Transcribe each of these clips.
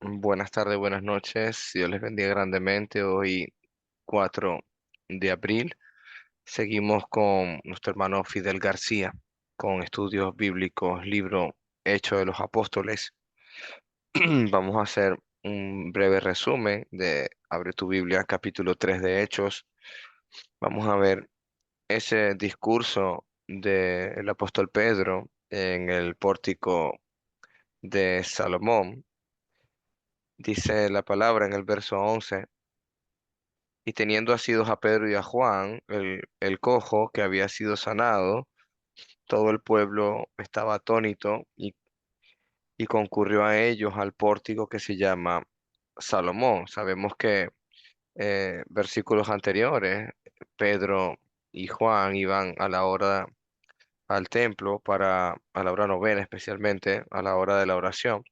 Buenas tardes, buenas noches. Dios les bendiga grandemente. Hoy, 4 de abril, seguimos con nuestro hermano Fidel García, con estudios bíblicos, libro Hechos de los Apóstoles. Vamos a hacer un breve resumen de Abre tu Biblia, capítulo 3 de Hechos. Vamos a ver ese discurso del apóstol Pedro en el pórtico de Salomón. Dice la palabra en el verso 11. Y teniendo asidos a Pedro y a Juan, el cojo que había sido sanado, todo el pueblo estaba atónito y concurrió a ellos al pórtico que se llama Salomón. Sabemos que versículos anteriores, Pedro y Juan iban a la hora al templo a la hora novena, especialmente a la hora de la oración,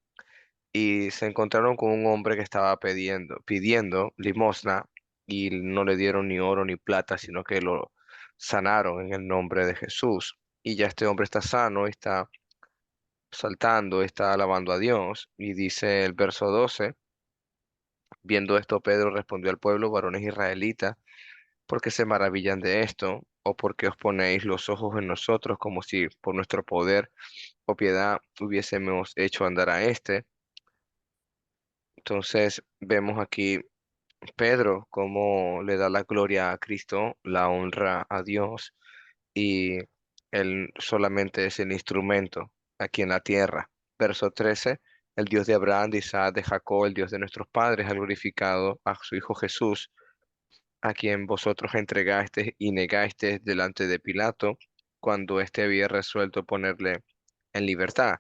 y se encontraron con un hombre que estaba pidiendo limosna y no le dieron ni oro ni plata, sino que lo sanaron en el nombre de Jesús. Y ya este hombre está sano, está saltando, está alabando a Dios. Y dice el verso 12, viendo esto, Pedro respondió al pueblo, varones israelitas, ¿por qué se maravillan de esto? ¿O por qué os ponéis los ojos en nosotros como si por nuestro poder o piedad hubiésemos hecho andar a este? Entonces vemos aquí Pedro, cómo le da la gloria a Cristo, la honra a Dios, y él solamente es el instrumento aquí en la tierra. Verso 13, el Dios de Abraham, de Isaac, de Jacob, el Dios de nuestros padres, ha glorificado a su Hijo Jesús, a quien vosotros entregasteis y negasteis delante de Pilato, cuando éste había resuelto ponerle en libertad.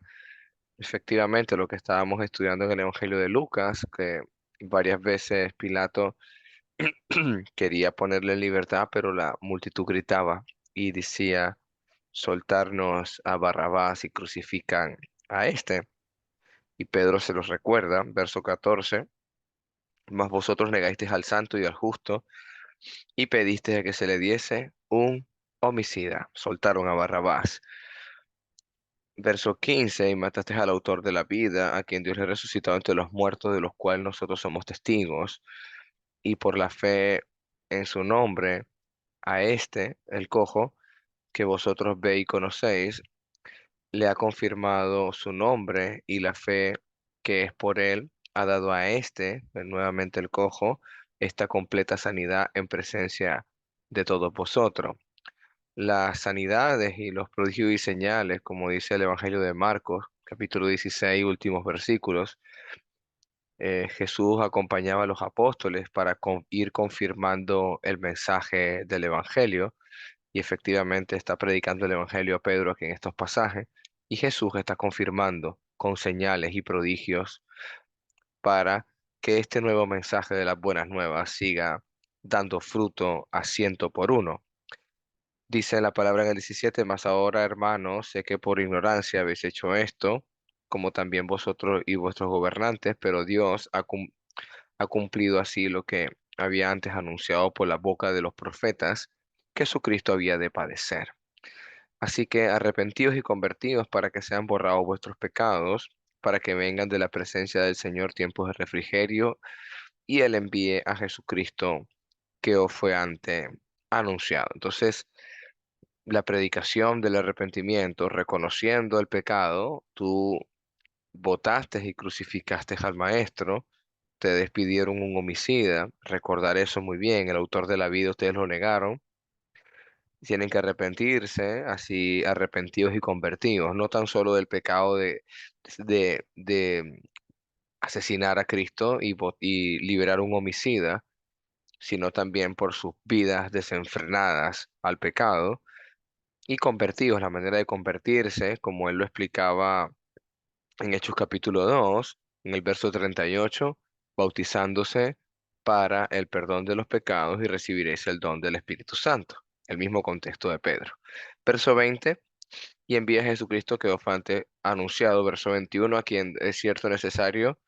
Efectivamente, lo que estábamos estudiando en el Evangelio de Lucas, que varias veces Pilato quería ponerle en libertad, pero la multitud gritaba y decía, soltarnos a Barrabás y crucifican a este. Y Pedro se los recuerda, verso 14, mas vosotros negasteis al santo y al justo y pedisteis a que se le diese un homicida. Soltaron a Barrabás. Verso 15, y mataste al autor de la vida, a quien Dios le resucitó entre los muertos, de los cuales nosotros somos testigos, y por la fe en su nombre, a este, el cojo, que vosotros veis y conocéis, le ha confirmado su nombre y la fe que es por él ha dado a este, nuevamente el cojo, esta completa sanidad en presencia de todos vosotros. Las sanidades y los prodigios y señales, como dice el Evangelio de Marcos, capítulo 16, últimos versículos, Jesús acompañaba a los apóstoles para ir confirmando el mensaje del Evangelio y efectivamente está predicando el Evangelio a Pedro aquí en estos pasajes, y Jesús está confirmando con señales y prodigios para que este nuevo mensaje de las buenas nuevas siga dando fruto a ciento por uno. Dice la palabra en el 17, mas ahora, hermanos, sé que por ignorancia habéis hecho esto, como también vosotros y vuestros gobernantes, pero Dios ha cumplido así lo que había antes anunciado por la boca de los profetas, que su Cristo había de padecer. Así que arrepentíos y convertidos para que sean borrados vuestros pecados, para que vengan de la presencia del Señor tiempos de refrigerio, y Él envíe a Jesucristo que os fue antes anunciado. Entonces, la predicación del arrepentimiento, reconociendo el pecado, tú votaste y crucificaste al Maestro, te despidieron un homicida, recordar eso muy bien, el autor de la vida ustedes lo negaron, tienen que arrepentirse, así arrepentidos y convertidos, no tan solo del pecado de asesinar a Cristo y liberar un homicida, sino también por sus vidas desenfrenadas al pecado y convertidos, la manera de convertirse, como él lo explicaba en Hechos capítulo 2 en el verso 38, bautizándose para el perdón de los pecados y recibiréis el don del Espíritu Santo. El mismo contexto de Pedro. Verso 20, y envía a Jesucristo que os fue antes anunciado, verso 21, a quien es cierto necesario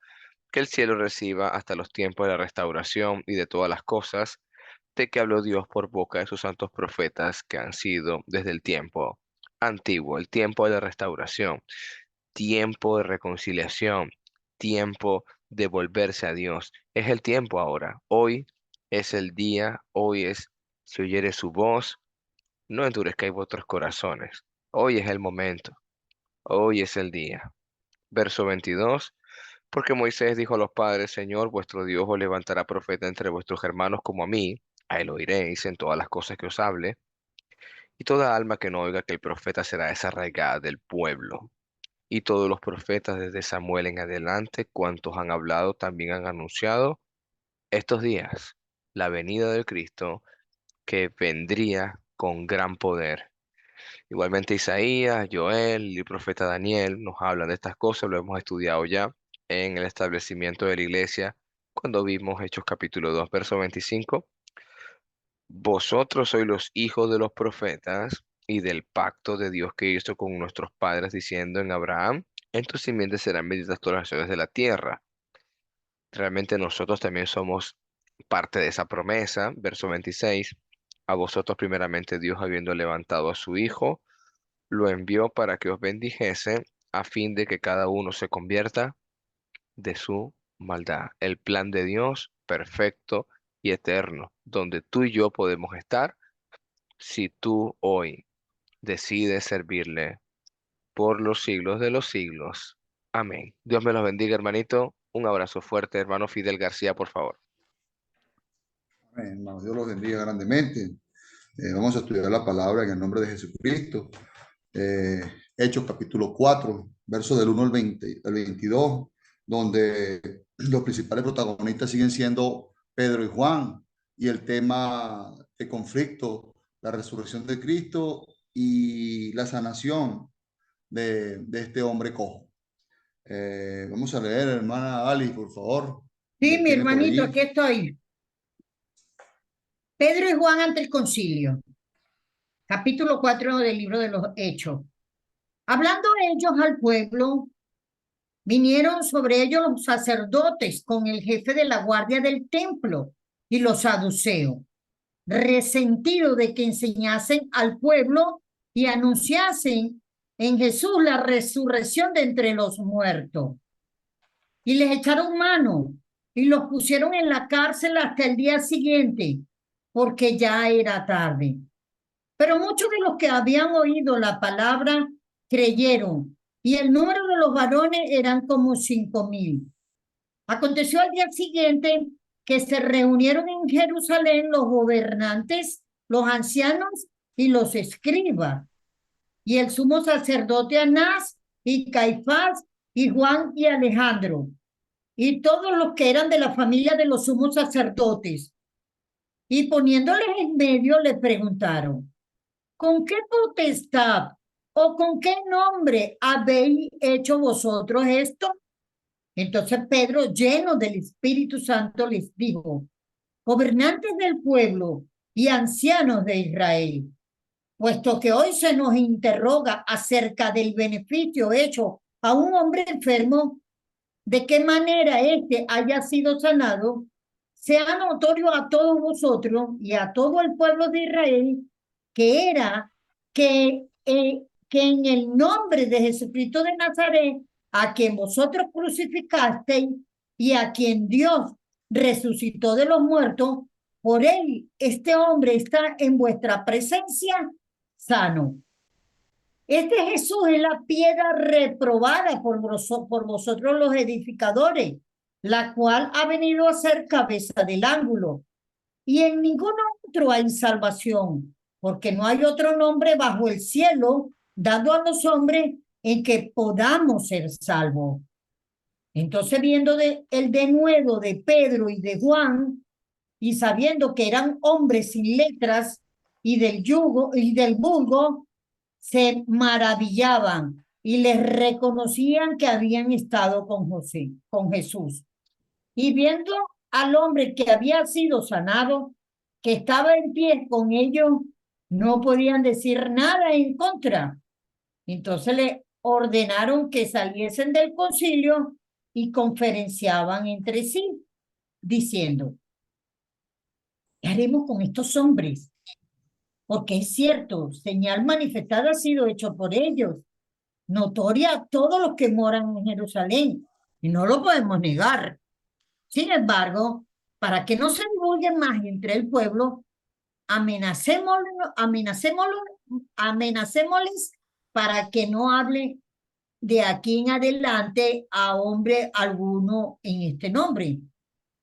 que el cielo reciba hasta los tiempos de la restauración y de todas las cosas de que habló Dios por boca de sus santos profetas que han sido desde el tiempo antiguo, el tiempo de la restauración, tiempo de reconciliación, tiempo de volverse a Dios. Es el tiempo ahora. Hoy es el día. Hoy es, si oyere su voz, no endurezcáis vuestros corazones. Hoy es el momento. Hoy es el día. Verso 22. Porque Moisés dijo a los padres, Señor, vuestro Dios os levantará profeta entre vuestros hermanos como a mí. A él oiréis en todas las cosas que os hable. Y toda alma que no oiga que el profeta será desarraigada del pueblo. Y todos los profetas desde Samuel en adelante, cuantos han hablado, también han anunciado estos días la venida del Cristo que vendría con gran poder. Igualmente Isaías, Joel y el profeta Daniel nos hablan de estas cosas, lo hemos estudiado ya en el establecimiento de la iglesia cuando vimos Hechos capítulo 2 verso 25. Vosotros sois los hijos de los profetas y del pacto de Dios que hizo con nuestros padres, diciendo en Abraham, en tus simientes serán benditas todas las naciones de la tierra. Realmente nosotros también somos parte de esa promesa. Verso 26. A vosotros primeramente Dios, habiendo levantado a su Hijo, lo envió para que os bendijese, a fin de que cada uno se convierta de su maldad. El plan de Dios perfecto y eterno, donde tú y yo podemos estar si tú hoy decides servirle por los siglos de los siglos. Amén. Dios me los bendiga, hermanito. Un abrazo fuerte, hermano Fidel García, por favor. Amén, hermanos. Dios los bendiga grandemente. Vamos a estudiar la palabra en el nombre de Jesucristo. Eh, Hechos capítulo 4, verso del 1 al 20, al 22, donde los principales protagonistas siguen siendo Pedro y Juan, y el tema de conflicto, la resurrección de Cristo y la sanación de este hombre cojo. Vamos a leer, hermana Ali, por favor. Sí, ¿Lo mi tiene por hermanito, allí? aquí estoy. Pedro y Juan ante el concilio, capítulo 4 del libro de los Hechos. Hablando ellos al pueblo, vinieron sobre ellos los sacerdotes con el jefe de la guardia del templo y los saduceos, resentidos de que enseñasen al pueblo y anunciasen en Jesús la resurrección de entre los muertos. Y les echaron mano y los pusieron en la cárcel hasta el día siguiente, porque ya era tarde. Pero muchos de los que habían oído la palabra creyeron, y el número de los varones eran como 5,000. Aconteció al día siguiente que se reunieron en Jerusalén los gobernantes, los ancianos y los escribas, y el sumo sacerdote Anás y Caifás y Juan y Alejandro, y todos los que eran de la familia de los sumos sacerdotes. Y poniéndoles en medio le preguntaron, ¿con qué potestad o con qué nombre habéis hecho vosotros esto? Entonces Pedro, lleno del Espíritu Santo, les dijo, gobernantes del pueblo y ancianos de Israel, puesto que hoy se nos interroga acerca del beneficio hecho a un hombre enfermo, de qué manera éste haya sido sanado, sea notorio a todos vosotros y a todo el pueblo de Israel que era que en el nombre de Jesucristo de Nazaret, a quien vosotros crucificasteis y a quien Dios resucitó de los muertos, por él este hombre está en vuestra presencia sano. Este Jesús es la piedra reprobada por vosotros los edificadores, la cual ha venido a ser cabeza del ángulo. Y en ningún otro hay salvación, porque no hay otro nombre bajo el cielo dado a los hombres en que podamos ser salvos. Entonces, viendo el denuedo de Pedro y de Juan, y sabiendo que eran hombres sin letras y del yugo y del vulgo, se maravillaban y les reconocían que habían estado con Jesús. Y viendo al hombre que había sido sanado, que estaba en pie con ellos, no podían decir nada en contra. Entonces le ordenaron que saliesen del concilio y conferenciaban entre sí, diciendo, ¿qué haremos con estos hombres? Porque es cierto, señal manifestada ha sido hecho por ellos, notoria a todos los que moran en Jerusalén, y no lo podemos negar. Sin embargo, para que no se divulgue más entre el pueblo, amenacémoslo, amenacémosles para que no hable de aquí en adelante a hombre alguno en este nombre.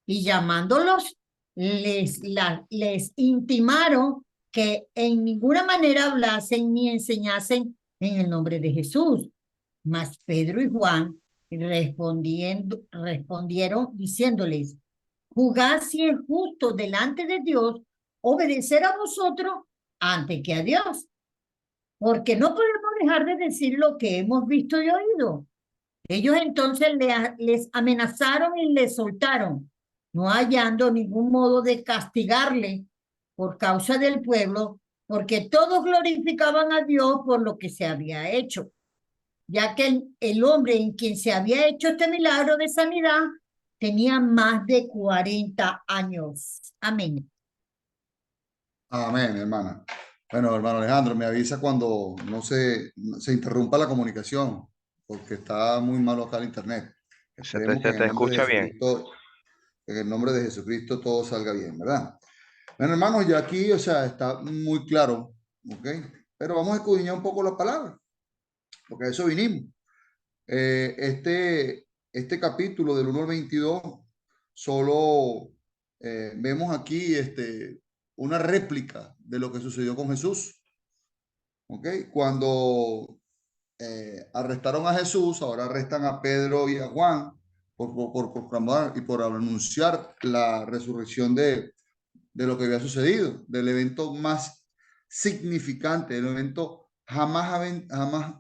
Y llamándolos, les intimaron que en ninguna manera hablasen ni enseñasen en el nombre de Jesús. Mas Pedro y Juan respondieron diciéndoles, juzgad si es justo delante de Dios obedecer a vosotros antes que a Dios, porque no podemos dejar de decir lo que hemos visto y oído. Ellos entonces les amenazaron y les soltaron, no hallando ningún modo de castigarle por causa del pueblo, porque todos glorificaban a Dios por lo que se había hecho, ya que el hombre en quien se había hecho este milagro de sanidad tenía más de 40 años. Amén. Amén, hermana. Bueno, hermano Alejandro, me avisa cuando no se interrumpa la comunicación, porque está muy malo acá el internet. Esperemos que Se en te el nombre de escucha bien. Jesucristo, en el nombre de Jesucristo todo salga bien, ¿verdad? Bueno, hermanos, ya aquí, o sea, está muy claro, ¿ok? Pero vamos a escudriñar un poco la palabra, porque a eso vinimos. Este capítulo del 1 al 22, solo vemos aquí una réplica de lo que sucedió con Jesús. ¿Ok? Cuando arrestaron a Jesús, ahora arrestan a Pedro y a Juan por proclamar y por anunciar la resurrección de lo que había sucedido, del evento más significante, del evento jamás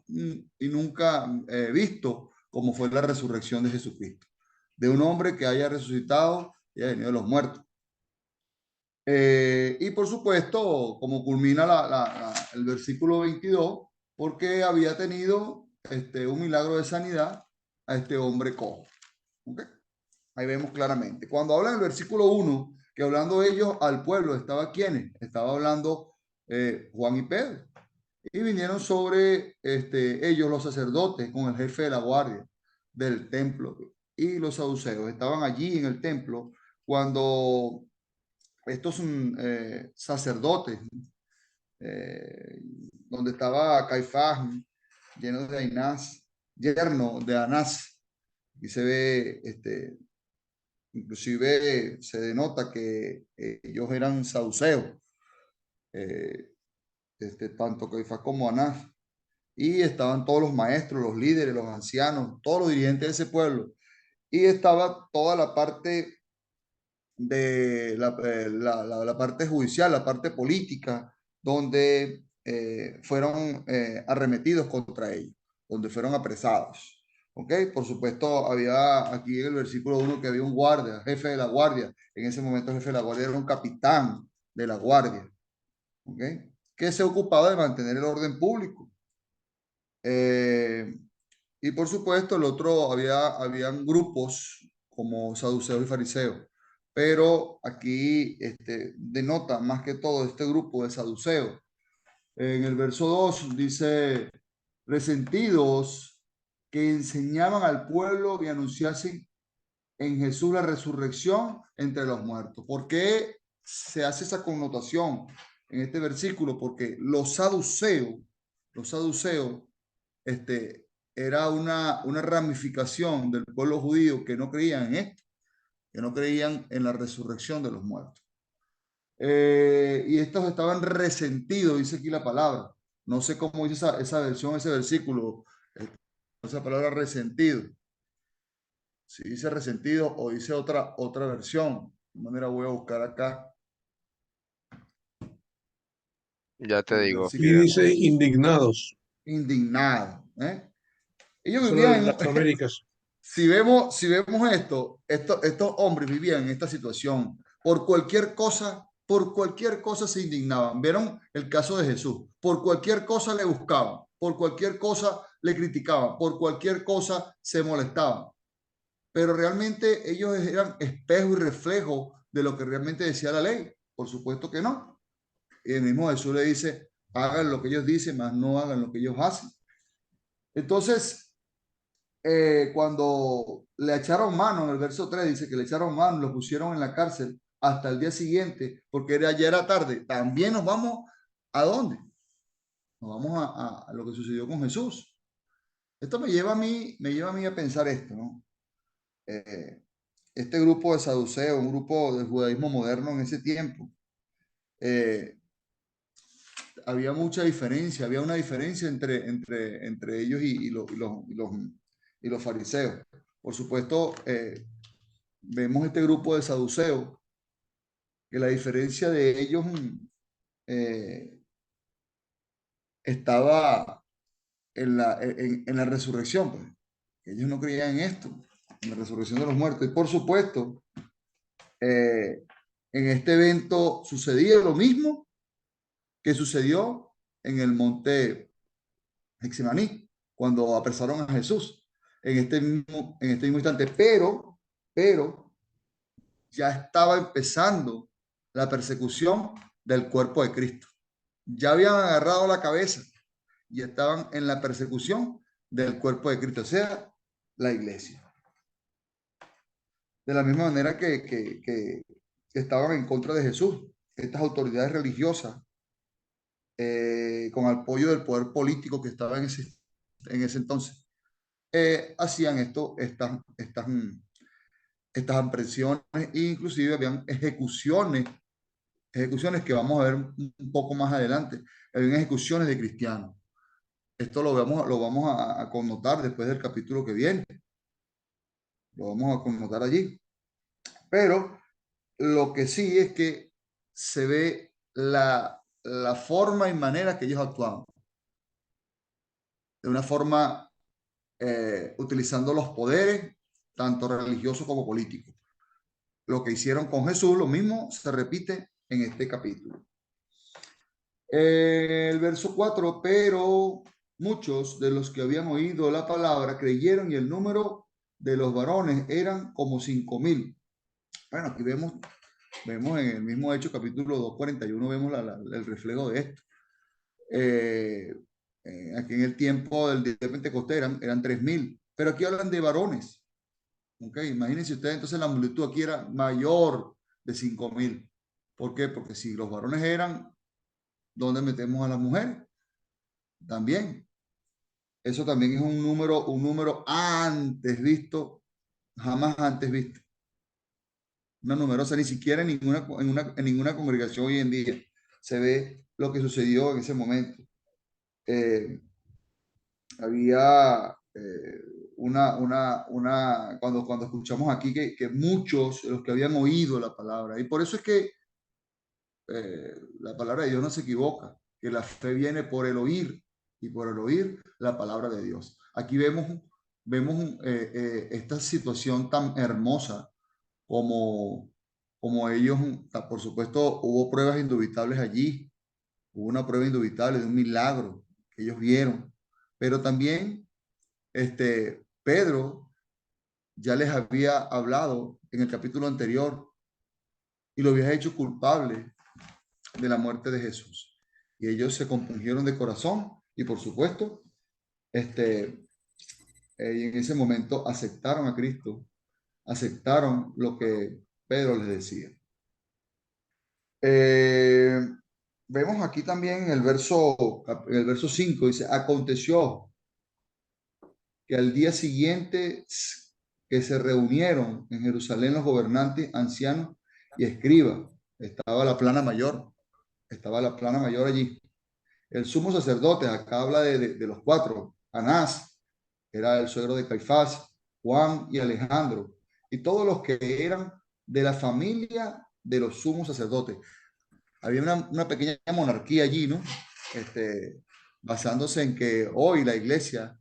y nunca visto, como fue la resurrección de Jesucristo, de un hombre que haya resucitado y haya venido de los muertos. Y por supuesto, como culmina el versículo 22, porque había tenido un milagro de sanidad a este hombre cojo. ¿Okay? Ahí vemos claramente. Cuando habla en el versículo 1, que hablando ellos al pueblo, ¿estaba quiénes? Estaba hablando Juan y Pedro. Y vinieron sobre ellos los sacerdotes con el jefe de la guardia del templo y los saduceos. Estaban allí en el templo cuando estos sacerdotes, donde estaba Caifás, lleno de Anás, yerno de Anás, y se ve inclusive se denota que ellos eran saduceos, eh, tanto Caifás como Anás, y estaban todos los maestros, los líderes, los ancianos, todos los dirigentes de ese pueblo, y estaba toda la parte de la parte judicial, la parte política, donde fueron arremetidos contra ellos, donde fueron apresados. ¿Ok? Por supuesto, había aquí en el versículo 1 que había un guardia, jefe de la guardia. En ese momento, el jefe de la guardia era un capitán de la guardia. ¿Ok? Que se ocupaba de mantener el orden público. Y por supuesto, el otro, habían grupos como saduceos y fariseos. Pero aquí denota más que todo este grupo de saduceos. En el verso 2 dice, resentidos que enseñaban al pueblo y anunciasen en Jesús la resurrección entre los muertos. ¿Por qué se hace esa connotación en este versículo? Porque los saduceos, era una ramificación del pueblo judío que no creían en esto, que no creían en la resurrección de los muertos. Y estos estaban resentidos, dice aquí la palabra. No sé cómo dice esa versión, ese versículo, esa palabra resentido. Si dice resentido o dice otra versión. De manera voy a buscar acá Ya te el digo, Y versículo. fíjate. dice indignados. Indignado. Ellos Eso de vivían las Américas. si vemos estos hombres vivían en esta situación por cualquier cosa se indignaban. ¿Vieron el caso de Jesús? Por cualquier cosa le buscaban, por cualquier cosa le criticaban, por cualquier cosa se molestaban. Pero realmente ellos eran espejo y reflejo de lo que realmente decía la ley. Por supuesto que no. Y el mismo Jesús le dice, hagan lo que ellos dicen, mas no hagan lo que ellos hacen. Entonces, cuando le echaron mano, en el verso 3 dice que le echaron mano, lo pusieron en la cárcel hasta el día siguiente, porque ya era tarde. También nos vamos, ¿a dónde? Nos vamos a lo que sucedió con Jesús. Esto me lleva a mí a pensar esto, ¿no? Este grupo de saduceos, un grupo del judaísmo moderno en ese tiempo, eh, había mucha diferencia, había una diferencia entre ellos y los fariseos. Por supuesto, vemos este grupo de saduceos, que la diferencia de ellos eh, estaba en la resurrección, pues. Ellos no creían en esto, en la resurrección de los muertos. Y por supuesto, eh, en este evento sucedía lo mismo que sucedió en el monte Getsemaní, cuando apresaron a Jesús en este mismo instante. Pero ya estaba empezando la persecución del cuerpo de Cristo. Ya habían agarrado la cabeza y estaban en la persecución del cuerpo de Cristo, o sea, la iglesia. De la misma manera que estaban en contra de Jesús, estas autoridades religiosas, con apoyo del poder político que estaba en ese entonces, hacían estas aprehensiones, e inclusive habían ejecuciones que vamos a ver un poco más adelante, habían ejecuciones de cristianos. Esto lo vamos a connotar después del capítulo que viene, lo vamos a connotar allí. Pero lo que sí es que se ve la forma y manera que ellos actuaban, de una forma utilizando los poderes, tanto religiosos como políticos. Lo que hicieron con Jesús, lo mismo se repite en este capítulo. El verso 4, pero muchos de los que habían oído la palabra creyeron y el número de los varones eran como 5,000. Bueno, aquí vemos en el mismo Hecho, capítulo 2:41, vemos el reflejo de esto. Aquí en el tiempo del día de Pentecostés eran 3,000, pero aquí hablan de varones. Okay, imagínense ustedes, entonces la multitud aquí era mayor de 5,000. ¿Por qué? Porque si los varones eran, ¿dónde metemos a las mujeres? También. Eso también es un número antes visto, jamás antes visto. Una numerosa, ni siquiera en ninguna congregación hoy en día se ve lo que sucedió en ese momento. Había cuando escuchamos aquí que muchos de los que habían oído la palabra, y por eso es que la palabra de Dios no se equivoca, que la fe viene por el oír y por el oír la palabra de Dios. Aquí vemos esta situación tan hermosa como ellos, por supuesto, hubo pruebas indubitables allí, hubo una prueba indubitable de un milagro que ellos vieron, pero también Pedro ya les había hablado en el capítulo anterior y lo había hecho culpable de la muerte de Jesús. Y ellos se compungieron de corazón y por supuesto, en ese momento aceptaron a Cristo, aceptaron lo que Pedro les decía. Vemos aquí también en el verso 5, dice, aconteció que al día siguiente que se reunieron en Jerusalén los gobernantes, ancianos y escribas, estaba la plana mayor allí. El sumo sacerdote, acá habla de los cuatro, Anás, era el suegro de Caifás, Juan y Alejandro, y todos los que eran de la familia de los sumos sacerdotes. Había una pequeña monarquía allí, ¿no? Basándose en que hoy la iglesia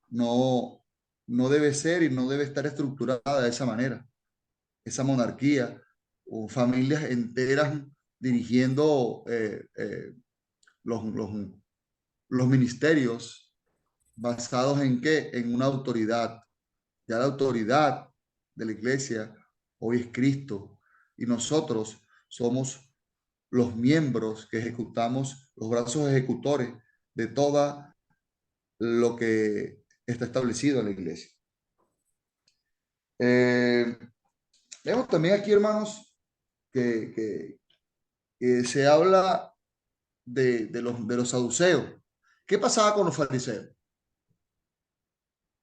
no debe ser y no debe estar estructurada de esa manera. Esa monarquía o familias enteras dirigiendo los ministerios basados en qué? En una autoridad. Ya la autoridad de la iglesia hoy es Cristo y nosotros somos los miembros que ejecutamos, los brazos ejecutores de todo lo que está establecido en la iglesia. Eh, Vemos también aquí, hermanos, que, que, que se habla de los saduceos. ¿Qué pasaba con los fariseos?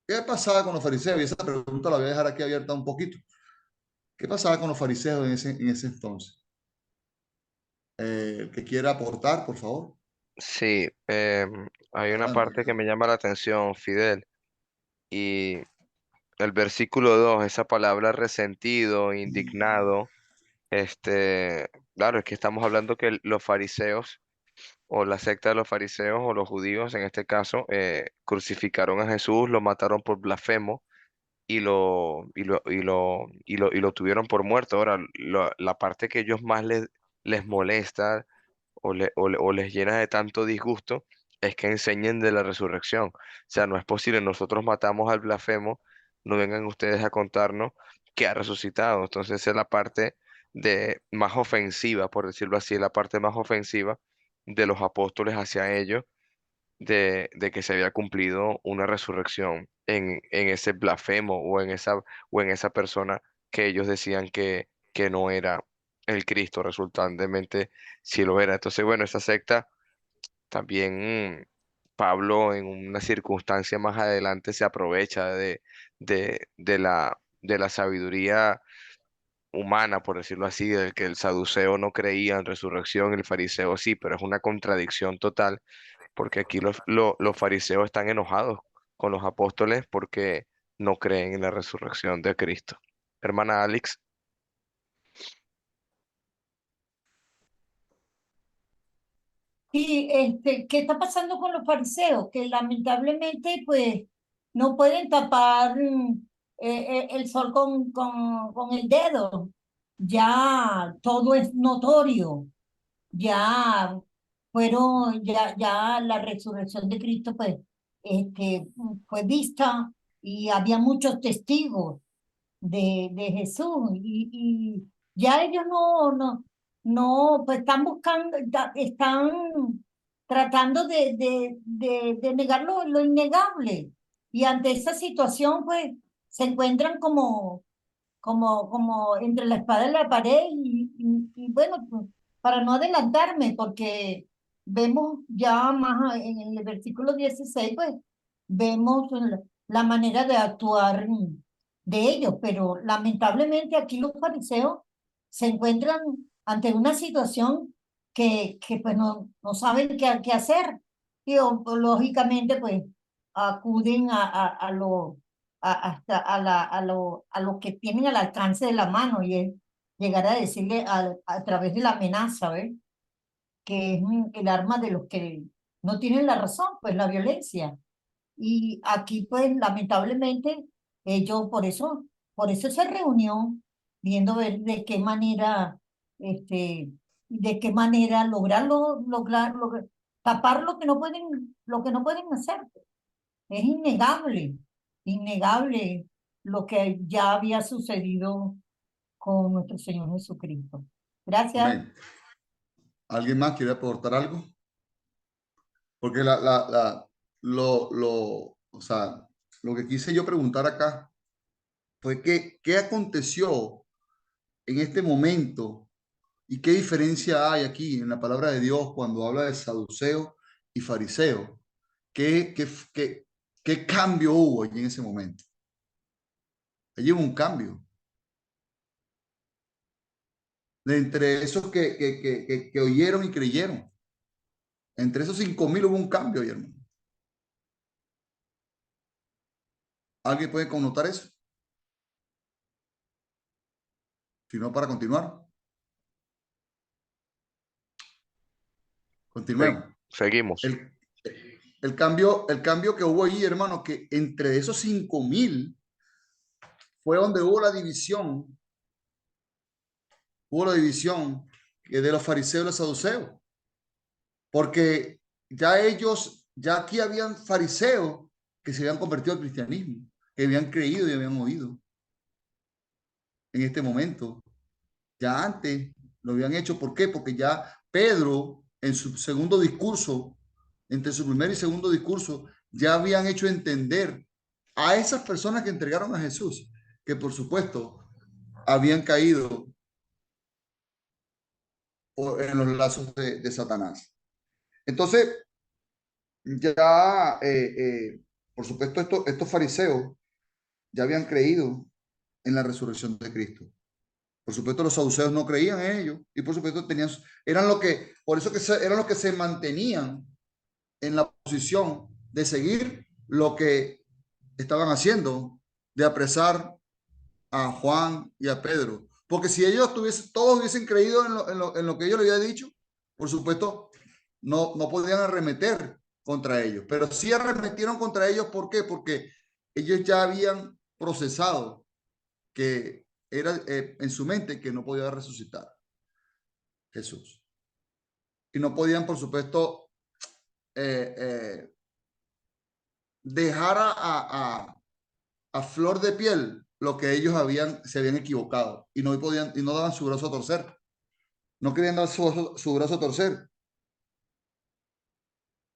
¿Qué pasaba con los fariseos? Y esa pregunta la voy a dejar aquí abierta un poquito. ¿Qué pasaba con los fariseos en ese entonces? El que quiera aportar, por favor. Sí, hay una parte que Adelante. me llama la atención, Fidel, y el versículo 2, esa palabra resentido, indignado, claro, es que estamos hablando que los fariseos o la secta de los fariseos o los judíos en este caso crucificaron a Jesús, lo mataron por blasfemo y lo tuvieron por muerto. Ahora, la parte que ellos más les molesta o les llena de tanto disgusto es que enseñen de la resurrección. O sea, no es posible, nosotros matamos al blasfemo, no vengan ustedes a contarnos que ha resucitado. Entonces, esa es la parte más ofensiva, por decirlo así, la parte más ofensiva de los apóstoles hacia ellos de que se había cumplido una resurrección en ese blasfemo o en esa persona que ellos decían que no era el Cristo, resultantemente sí lo era. Entonces, bueno, esa secta también, Pablo en una circunstancia más adelante se aprovecha de la sabiduría humana, por decirlo así, del que el saduceo no creía en resurrección, el fariseo sí, pero es una contradicción total porque aquí los fariseos están enojados con los apóstoles porque no creen en la resurrección de Cristo. Hermana Alex, Y ¿qué está pasando con los fariseos? Que lamentablemente, pues, no pueden tapar el sol con el dedo. Ya todo es notorio. Ya ya la resurrección de Cristo, pues, fue vista y había muchos testigos de Jesús y ya ellos no, pues están buscando, están tratando de negar lo innegable y ante esa situación pues se encuentran como entre la espada y la pared y bueno, pues, para no adelantarme, porque vemos ya más en el versículo 16 pues vemos la manera de actuar de ellos, pero lamentablemente aquí los fariseos se encuentran ante una situación que pues no saben qué hacer y lógicamente pues acuden a lo que tienen al alcance de la mano y es llegar a decirle a través de la amenaza, ¿ves? Que es el arma de los que no tienen la razón, pues la violencia. Y aquí, pues, lamentablemente, ellos por eso se reunió, viendo ver de qué manera lograr tapar lo que no pueden hacer. Es innegable lo que ya había sucedido con nuestro Señor Jesucristo. Gracias. Amén. ¿Alguien más quiere aportar algo? Porque o sea, lo que quise yo preguntar acá fue qué aconteció en este momento y qué diferencia hay aquí en la palabra de Dios cuando habla de saduceo y fariseo. ¿Qué, qué, qué, qué cambio hubo allí en ese momento? Allí hubo un cambio. De entre esos que oyeron y creyeron. Entre esos 5.000 hubo un cambio, hermano. ¿Alguien puede connotar eso? Si no, para continuar. se- Continuemos. seguimos. El, el cambio que hubo ahí, hermano, que entre esos 5.000 fue donde hubo la división de los fariseos y los saduceos, porque ya aquí habían fariseos que se habían convertido al cristianismo, que habían creído y habían oído en este momento. Ya antes lo habían hecho, ¿por qué? Porque ya Pedro, en su segundo discurso, entre su primer y segundo discurso, ya habían hecho entender a esas personas que entregaron a Jesús, que por supuesto habían caído en los lazos de Satanás. Entonces, ya, por supuesto, estos fariseos ya habían creído en la resurrección de Cristo. Por supuesto, los saduceos no creían en ello y por supuesto eran lo que, por eso que eran los que se mantenían en la posición de seguir lo que estaban haciendo, de apresar a Juan y a Pedro. Porque si ellos todos hubiesen creído en lo que ellos le habían dicho, por supuesto, no podían arremeter contra ellos. Pero sí arremetieron contra ellos, ¿por qué? Porque ellos ya habían procesado que era en su mente que no podía resucitar Jesús. Y no podían, por supuesto, dejar a flor de piel lo que ellos se habían equivocado y no podían y no daban su brazo a torcer. No querían dar su brazo a torcer.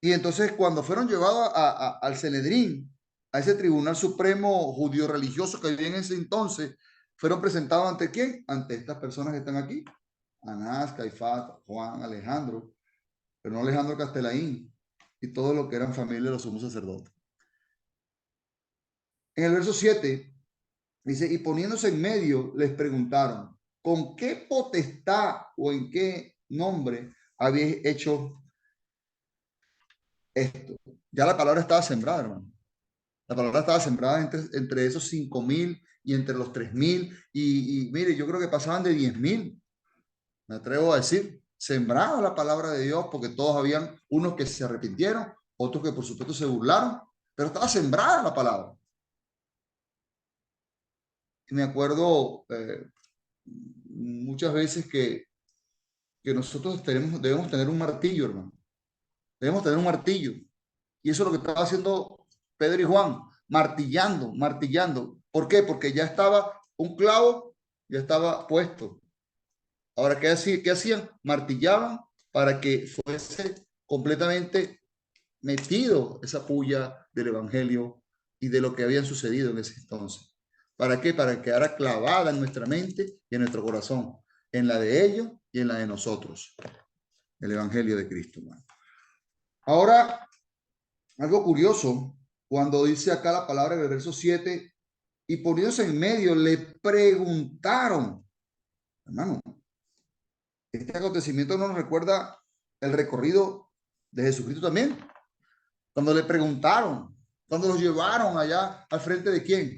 Y entonces cuando fueron llevados al Sanedrín, a ese tribunal supremo judío religioso que había en ese entonces, fueron presentados ante quién? Ante estas personas que están aquí. Anás, Caifás, Juan, Alejandro, pero no Alejandro Castelaín y todo lo que eran familia de los sumos sacerdotes. En el verso 7 dice, y poniéndose en medio, les preguntaron, ¿con qué potestad o en qué nombre habéis hecho esto? Ya la palabra estaba sembrada, hermano. La palabra estaba sembrada entre esos 5,000 y entre los 3,000. Y mire, yo creo que pasaban de 10,000. Me atrevo a decir, sembrada la palabra de Dios, porque todos habían unos que se arrepintieron, otros que por supuesto se burlaron, pero estaba sembrada la palabra. Y me acuerdo muchas veces que nosotros debemos tener un martillo, hermano. Debemos tener un martillo. Y eso es lo que estaba haciendo Pedro y Juan, martillando, martillando. ¿Por qué? Porque ya estaba un clavo, ya estaba puesto. Ahora, ¿qué hacían? Martillaban para que fuese completamente metido esa puya del evangelio y de lo que había sucedido en ese entonces. ¿Para qué? Para que quedara clavada en nuestra mente y en nuestro corazón, en la de ellos y en la de nosotros, el evangelio de Cristo, hermano. Ahora, algo curioso, cuando dice acá la palabra en el verso 7, y poniéndose en medio, le preguntaron, hermano, este acontecimiento nos recuerda el recorrido de Jesucristo también. Cuando le preguntaron, cuando los llevaron allá al frente de quién,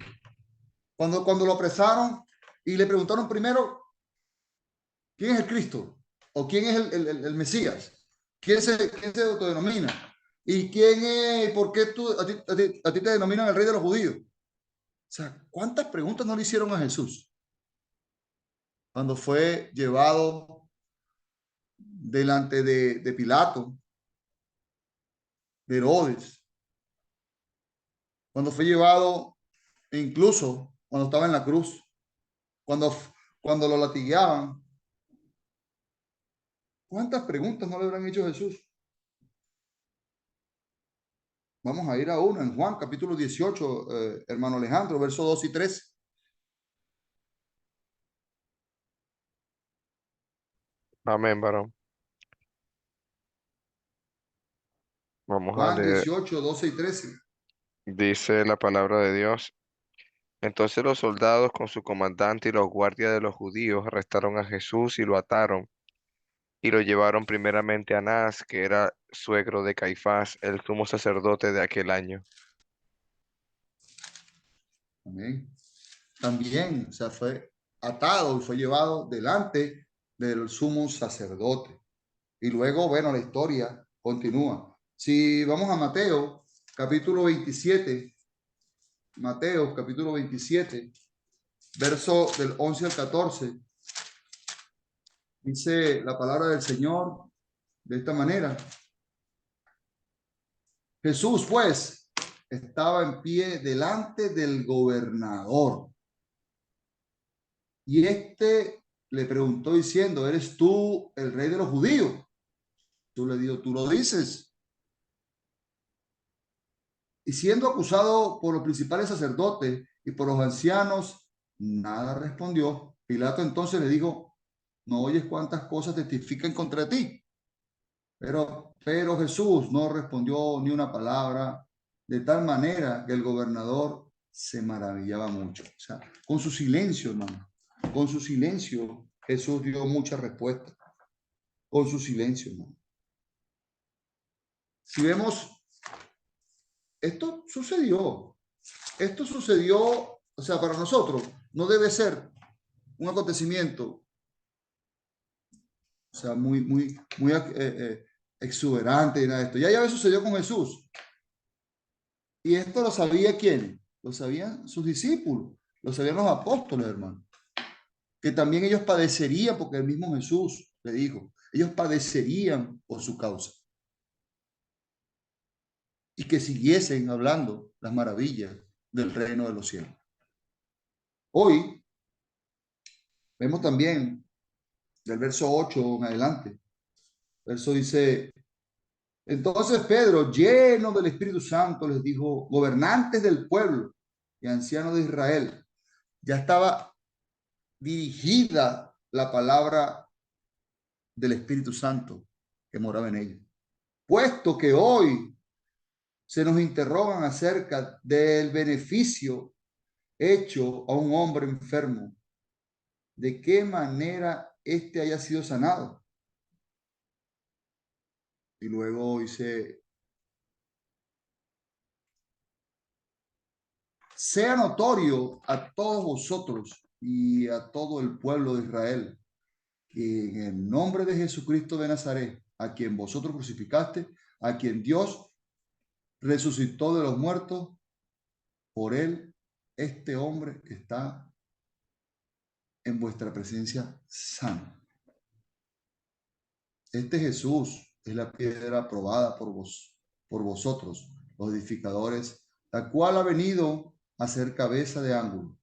cuando lo apresaron y le preguntaron primero, ¿quién es el Cristo? ¿O quién es el Mesías? ¿Quién se autodenomina? ¿Y quién es? ¿Por qué a ti te denominan el rey de los judíos? O sea, ¿cuántas preguntas no le hicieron a Jesús cuando fue llevado delante de Pilato, de Herodes, cuando fue llevado, incluso cuando estaba en la cruz, cuando lo latigueaban? ¿Cuántas preguntas no le habrán hecho a Jesús? Vamos a ir a una en Juan capítulo 18, hermano Alejandro, versos 2 y 3. Amén, varón. Vamos a Juan leer. 18, 12 y 13. Dice la palabra de Dios. Entonces los soldados con su comandante y los guardias de los judíos arrestaron a Jesús y lo ataron y lo llevaron primeramente a Anás, que era suegro de Caifás, el sumo sacerdote de aquel año. Amén. También, o sea, fue atado y fue llevado delante del sumo sacerdote. Y luego, bueno, la historia continúa. Si vamos a Mateo, capítulo 27, Mateo, capítulo 27, verso del 11 al 14, dice la palabra del Señor de esta manera. Jesús, pues, estaba en pie delante del gobernador. Y este le preguntó diciendo, ¿eres tú el rey de los judíos? Tú le dijo, tú lo dices. Y siendo acusado por los principales sacerdotes y por los ancianos, nada respondió. Pilato entonces le dijo, ¿no oyes cuántas cosas testifican contra ti? Pero Jesús no respondió ni una palabra, de tal manera que el gobernador se maravillaba mucho. O sea, con su silencio, hermano, con su silencio, Jesús dio muchas respuestas. Con su silencio, hermano. Si vemos, esto sucedió. Esto sucedió, o sea, para nosotros no debe ser un acontecimiento, o sea, muy exuberante y nada de esto. Ya sucedió con Jesús. Y esto lo sabía quién, lo sabían sus discípulos, lo sabían los apóstoles, hermano, que también ellos padecerían porque el mismo Jesús le dijo, ellos padecerían por su causa y que siguiesen hablando las maravillas del reino de los cielos. Hoy vemos también del verso 8 en adelante, el verso dice, entonces Pedro, lleno del Espíritu Santo, les dijo, gobernantes del pueblo y ancianos de Israel, ya estaba dirigida la palabra del Espíritu Santo que moraba en ellos. Puesto que hoy se nos interrogan acerca del beneficio hecho a un hombre enfermo, de qué manera éste haya sido sanado. Y luego dice, sea notorio a todos vosotros y a todo el pueblo de Israel que en el nombre de Jesucristo de Nazaret, a quien vosotros crucificaste, a quien Dios resucitó de los muertos, por él este hombre está en vuestra presencia sano. Este Jesús es la piedra probada por vosotros, los edificadores, la cual ha venido a ser cabeza de ángulo.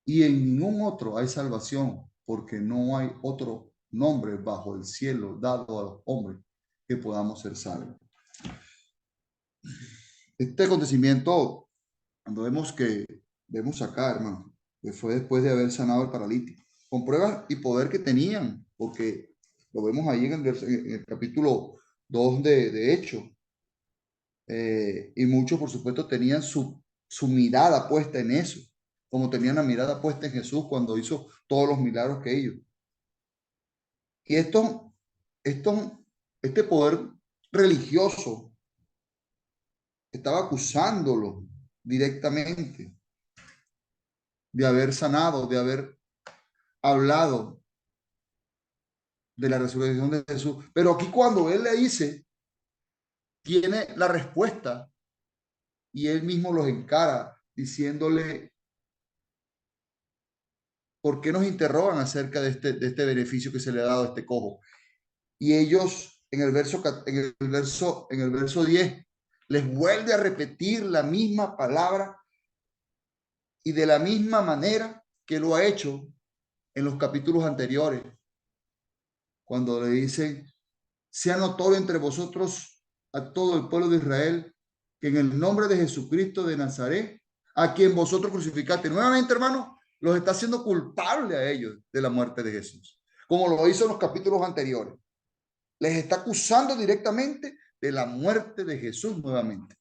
Y en ningún otro hay salvación, porque no hay otro nombre bajo el cielo dado a los hombres que podamos ser salvos. Este acontecimiento, cuando vemos acá, hermano, que fue después de haber sanado al paralítico, con pruebas y poder que tenían, porque lo vemos ahí en el capítulo 2 de Hechos, y muchos, por supuesto, tenían su mirada puesta en eso, como tenían la mirada puesta en Jesús cuando hizo todos los milagros que ellos. Y este poder religioso estaba acusándolo directamente de haber sanado, de haber hablado de la resurrección de Jesús. Pero aquí cuando él le dice, tiene la respuesta y él mismo los encara diciéndole, ¿por qué nos interrogan acerca de este beneficio que se le ha dado a este cojo? Y ellos en el verso 10 les vuelve a repetir la misma palabra y de la misma manera que lo ha hecho en los capítulos anteriores, cuando le dicen, sea notorio entre vosotros a todo el pueblo de Israel, que en el nombre de Jesucristo de Nazaret, a quien vosotros crucificaste. Nuevamente, hermano, los está haciendo culpable a ellos de la muerte de Jesús, como lo hizo en los capítulos anteriores. Les está acusando directamente de la muerte de Jesús nuevamente.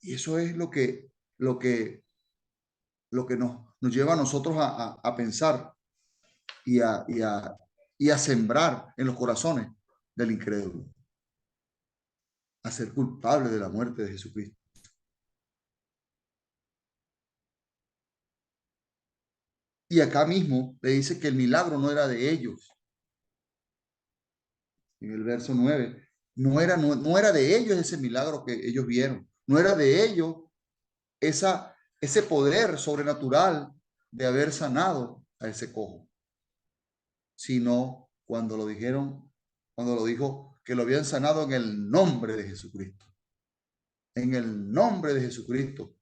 Y eso es lo que nos lleva a nosotros a pensar y a sembrar en los corazones del incrédulo, a ser culpable de la muerte de Jesucristo. Y acá mismo le dice que el milagro no era de ellos. En el verso 9, no era de ellos ese milagro que ellos vieron, no era de ellos ese poder sobrenatural de haber sanado a ese cojo, sino cuando lo dijo que lo habían sanado en el nombre de Jesucristo. En el nombre de Jesucristo.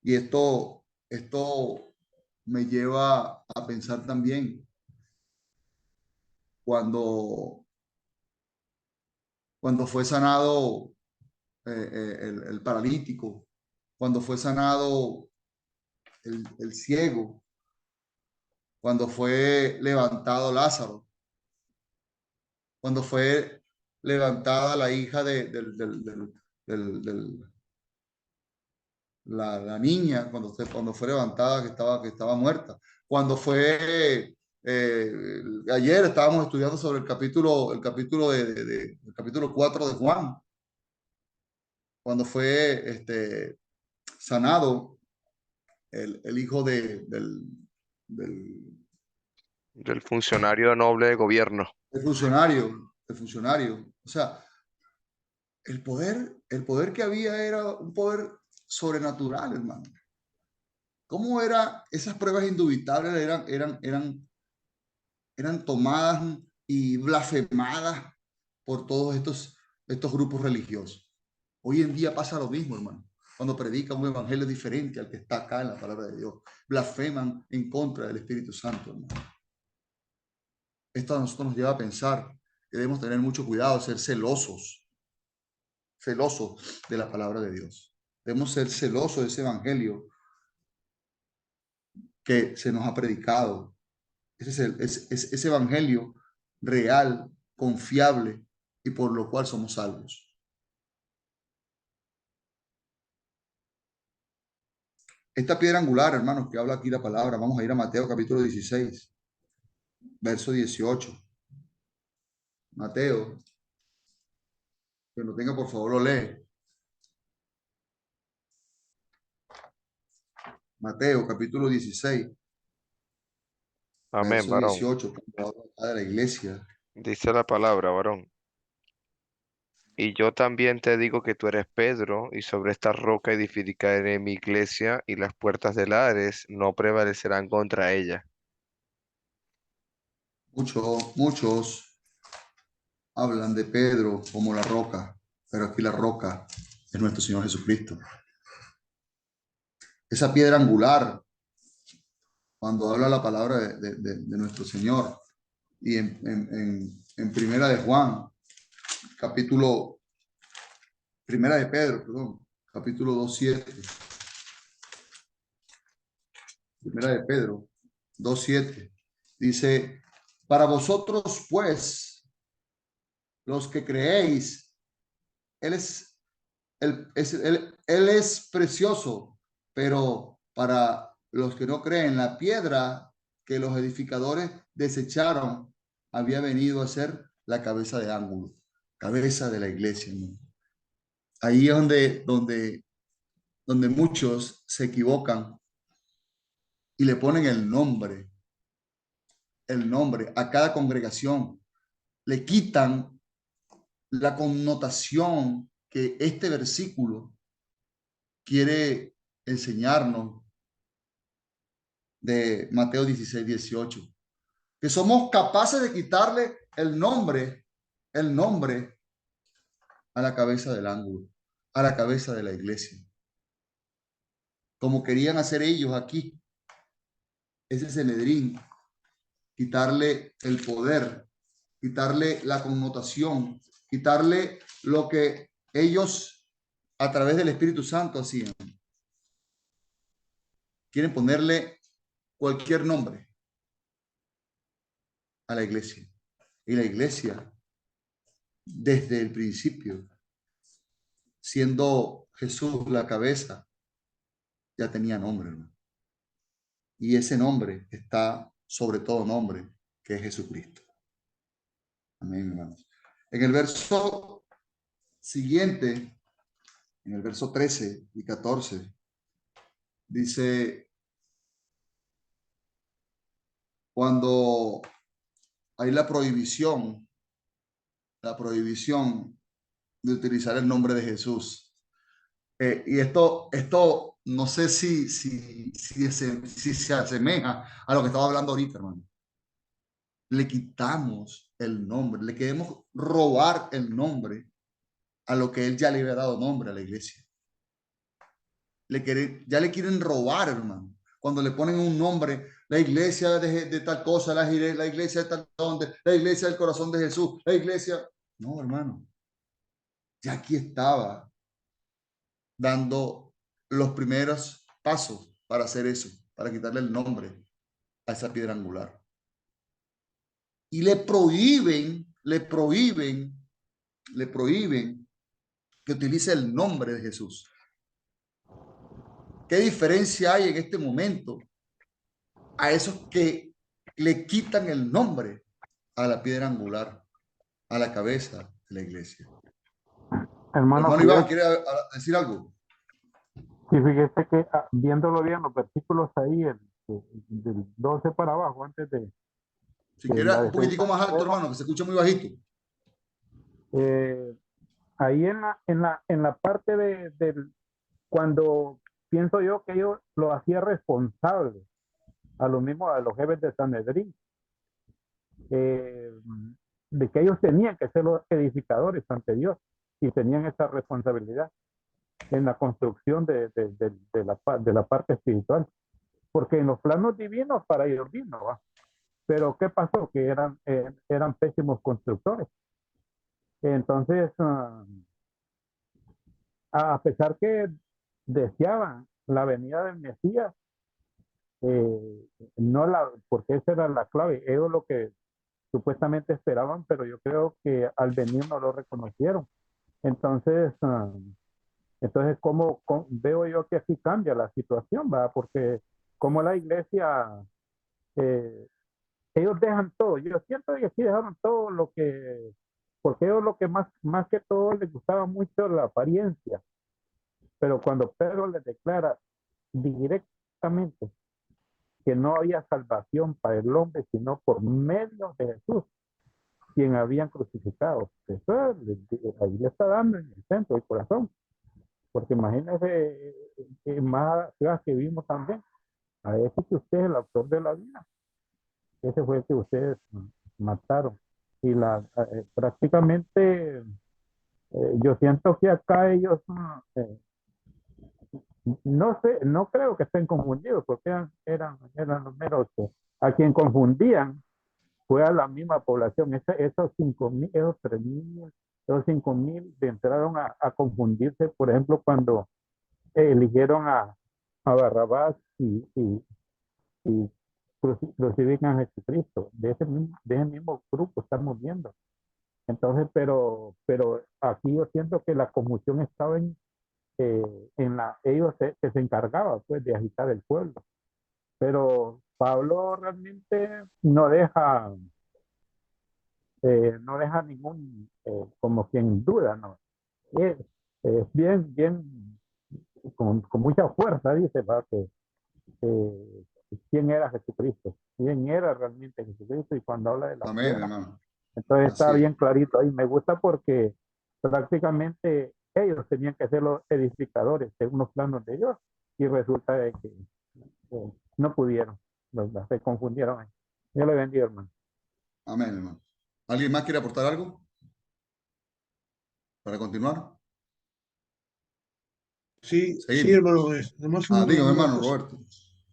Y esto me lleva a pensar también cuando fue sanado el paralítico cuando fue sanado el ciego, cuando fue levantado Lázaro, cuando fue levantada la hija del la niña, cuando fue levantada que estaba muerta, cuando fue, ayer estábamos estudiando sobre el capítulo 4 de Juan, cuando fue sanado el hijo del, Del funcionario noble de gobierno. el funcionario. O sea, el poder que había era un poder sobrenatural, hermano. ¿Cómo era? Esas pruebas indubitables eran tomadas y blasfemadas por todos estos grupos religiosos. Hoy en día pasa lo mismo, hermano. Cuando predican un evangelio diferente al que está acá en la palabra de Dios, blasfeman en contra del Espíritu Santo, hermano. Esto a nosotros nos lleva a pensar que debemos tener mucho cuidado, ser celosos de la palabra de Dios. Debemos ser celosos de ese evangelio que se nos ha predicado. Ese evangelio real, confiable y por lo cual somos salvos. Esta piedra angular, hermanos, que habla aquí la palabra, vamos a ir a Mateo capítulo 16, verso 18. Mateo, que lo tenga por favor lo lee. Mateo capítulo 16, Amén, verso varón. 18, cuando habla de la iglesia. Dice la palabra, varón. Y yo también te digo que tú eres Pedro, y sobre esta roca edificaré mi iglesia, y las puertas del Hades no prevalecerán contra ella. Muchos hablan de Pedro como la roca, pero aquí la roca es nuestro Señor Jesucristo. Esa piedra angular, cuando habla la palabra de nuestro Señor, y en Primera de Juan, Primera de Pedro, perdón, capítulo 2:7. Primera de Pedro 2:7. Dice, para vosotros pues, los que creéis, Él él es precioso, pero para los que no creen, la piedra que los edificadores desecharon había venido a ser la cabeza de ángulo, cabeza de la iglesia, ¿no? Ahí es donde muchos se equivocan y le ponen el nombre a cada congregación, le quitan la connotación que este versículo quiere enseñarnos de Mateo 16:18, que somos capaces de quitarle el nombre a la cabeza del ángulo, a la cabeza de la iglesia, como querían hacer ellos aquí, ese Sanedrín, quitarle el poder, quitarle la connotación, quitarle lo que ellos a través del Espíritu Santo hacían. Quieren ponerle cualquier nombre a la iglesia. Y la iglesia, desde el principio, siendo Jesús la cabeza, ya tenía nombre, hermano. Y ese nombre está sobre todo nombre, que es Jesucristo. Amén, hermanos. En el verso siguiente, en el verso 13 y 14, dice, cuando hay la prohibición de utilizar el nombre de Jesús. Y esto no sé si se asemeja a lo que estaba hablando ahorita, hermano. Le quitamos el nombre, le queremos robar el nombre a lo que él ya le había dado nombre a la iglesia. Ya le quieren robar, hermano. Cuando le ponen un nombre, la iglesia de tal cosa, la iglesia de tal donde, la iglesia del corazón de Jesús, la iglesia. No, hermano. Ya aquí estaba dando los primeros pasos para hacer eso, para quitarle el nombre a esa piedra angular. Y le prohíben que utilice el nombre de Jesús. ¿Qué diferencia hay en este momento a esos que le quitan el nombre a la piedra angular, a la cabeza de la iglesia? Hermano, Hermano Iván, ¿quiere decir algo? sí, fíjese que viéndolo bien, los versículos ahí, del 12 para abajo, antes de Si quiere la un de poquitico segunda más de alto, Pedro, hermano, que se escucha muy bajito. ahí en la parte cuando pienso yo que ellos lo hacía responsable a lo mismo a los jefes de Sanedrín, de que ellos tenían que ser los edificadores ante Dios y tenían esa responsabilidad en la construcción de la parte espiritual, porque en los planos divinos para ellos vino, ¿va? Pero ¿qué pasó? Que eran pésimos constructores. Entonces, a pesar que deseaban la venida del Mesías, no porque esa era la clave, ellos lo que supuestamente esperaban, pero yo creo que al venir no lo reconocieron. Entonces, ¿cómo veo yo que aquí cambia la situación, va? Porque como la iglesia, eh, ellos dejan todo. Yo siento que aquí dejaron todo porque ellos lo que más que todo les gustaba mucho la apariencia. Pero cuando Pedro les declara directamente que no había salvación para el hombre, sino por medio de Jesús, quien habían crucificado. Eso ahí le está dando en el centro del corazón. Porque imagínense más que vimos también. A ese que usted es el autor de la vida. Ese fue el que ustedes mataron. Y prácticamente yo siento que acá ellos no sé, no creo que estén confundidos, porque eran los meros a quien confundían fue a la misma población. Esos 5,000, esos 3,000, esos 5,000 entraron a confundirse, por ejemplo, cuando eligieron a Barrabás y crucifican a Jesucristo. De ese mismo grupo estamos viendo. Entonces, pero aquí yo siento que la confusión estaba ellos que se encargaban pues de agitar el pueblo. Pero Pablo realmente no deja ningún, como quien duda, ¿no? Es bien, con mucha fuerza, dice, ¿va? Eh, quién era Jesucristo, quién era realmente Jesucristo, y cuando habla de la Amén, piedra, hermano. entonces está Así es. bien clarito ahí. Me gusta porque prácticamente ellos tenían que ser los edificadores según los planos de Dios, y resulta de que no pudieron, se confundieron ahí. Dios le bendiga, hermano. Amén, hermano. ¿Alguien más quiere aportar algo para continuar? Sí, sí, Seguimos. hermano, nomás Dígame, una hermano cosa. Roberto.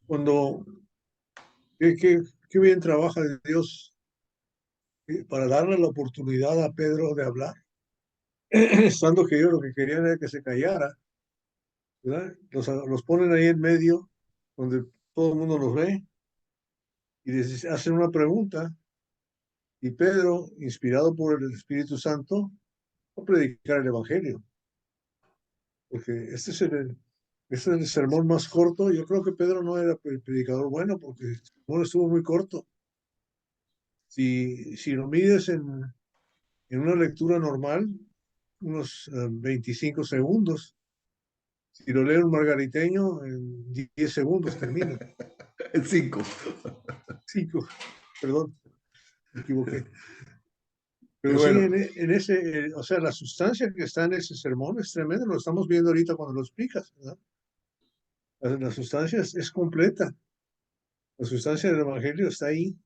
Cuando, qué bien trabaja Dios para darle la oportunidad a Pedro de hablar, estando que ellos lo que querían era que se callara, ¿verdad? Los ponen ahí en medio, donde todo el mundo los ve, y les hacen una pregunta, y Pedro, inspirado por el Espíritu Santo, va a predicar el Evangelio, porque este es el sermón más corto. Yo creo que Pedro no era el predicador bueno, porque el sermón estuvo muy corto. Si lo mides en una lectura normal, unos 25 segundos. Si lo lee un margariteño, en 10 segundos termina. El 5. 5, perdón, me equivoqué. Qué Pero sí, bueno. en ese, o sea, la sustancia que está en ese sermón es tremenda. Lo estamos viendo ahorita cuando lo explicas, ¿verdad? La sustancia es completa. La sustancia del Evangelio está ahí.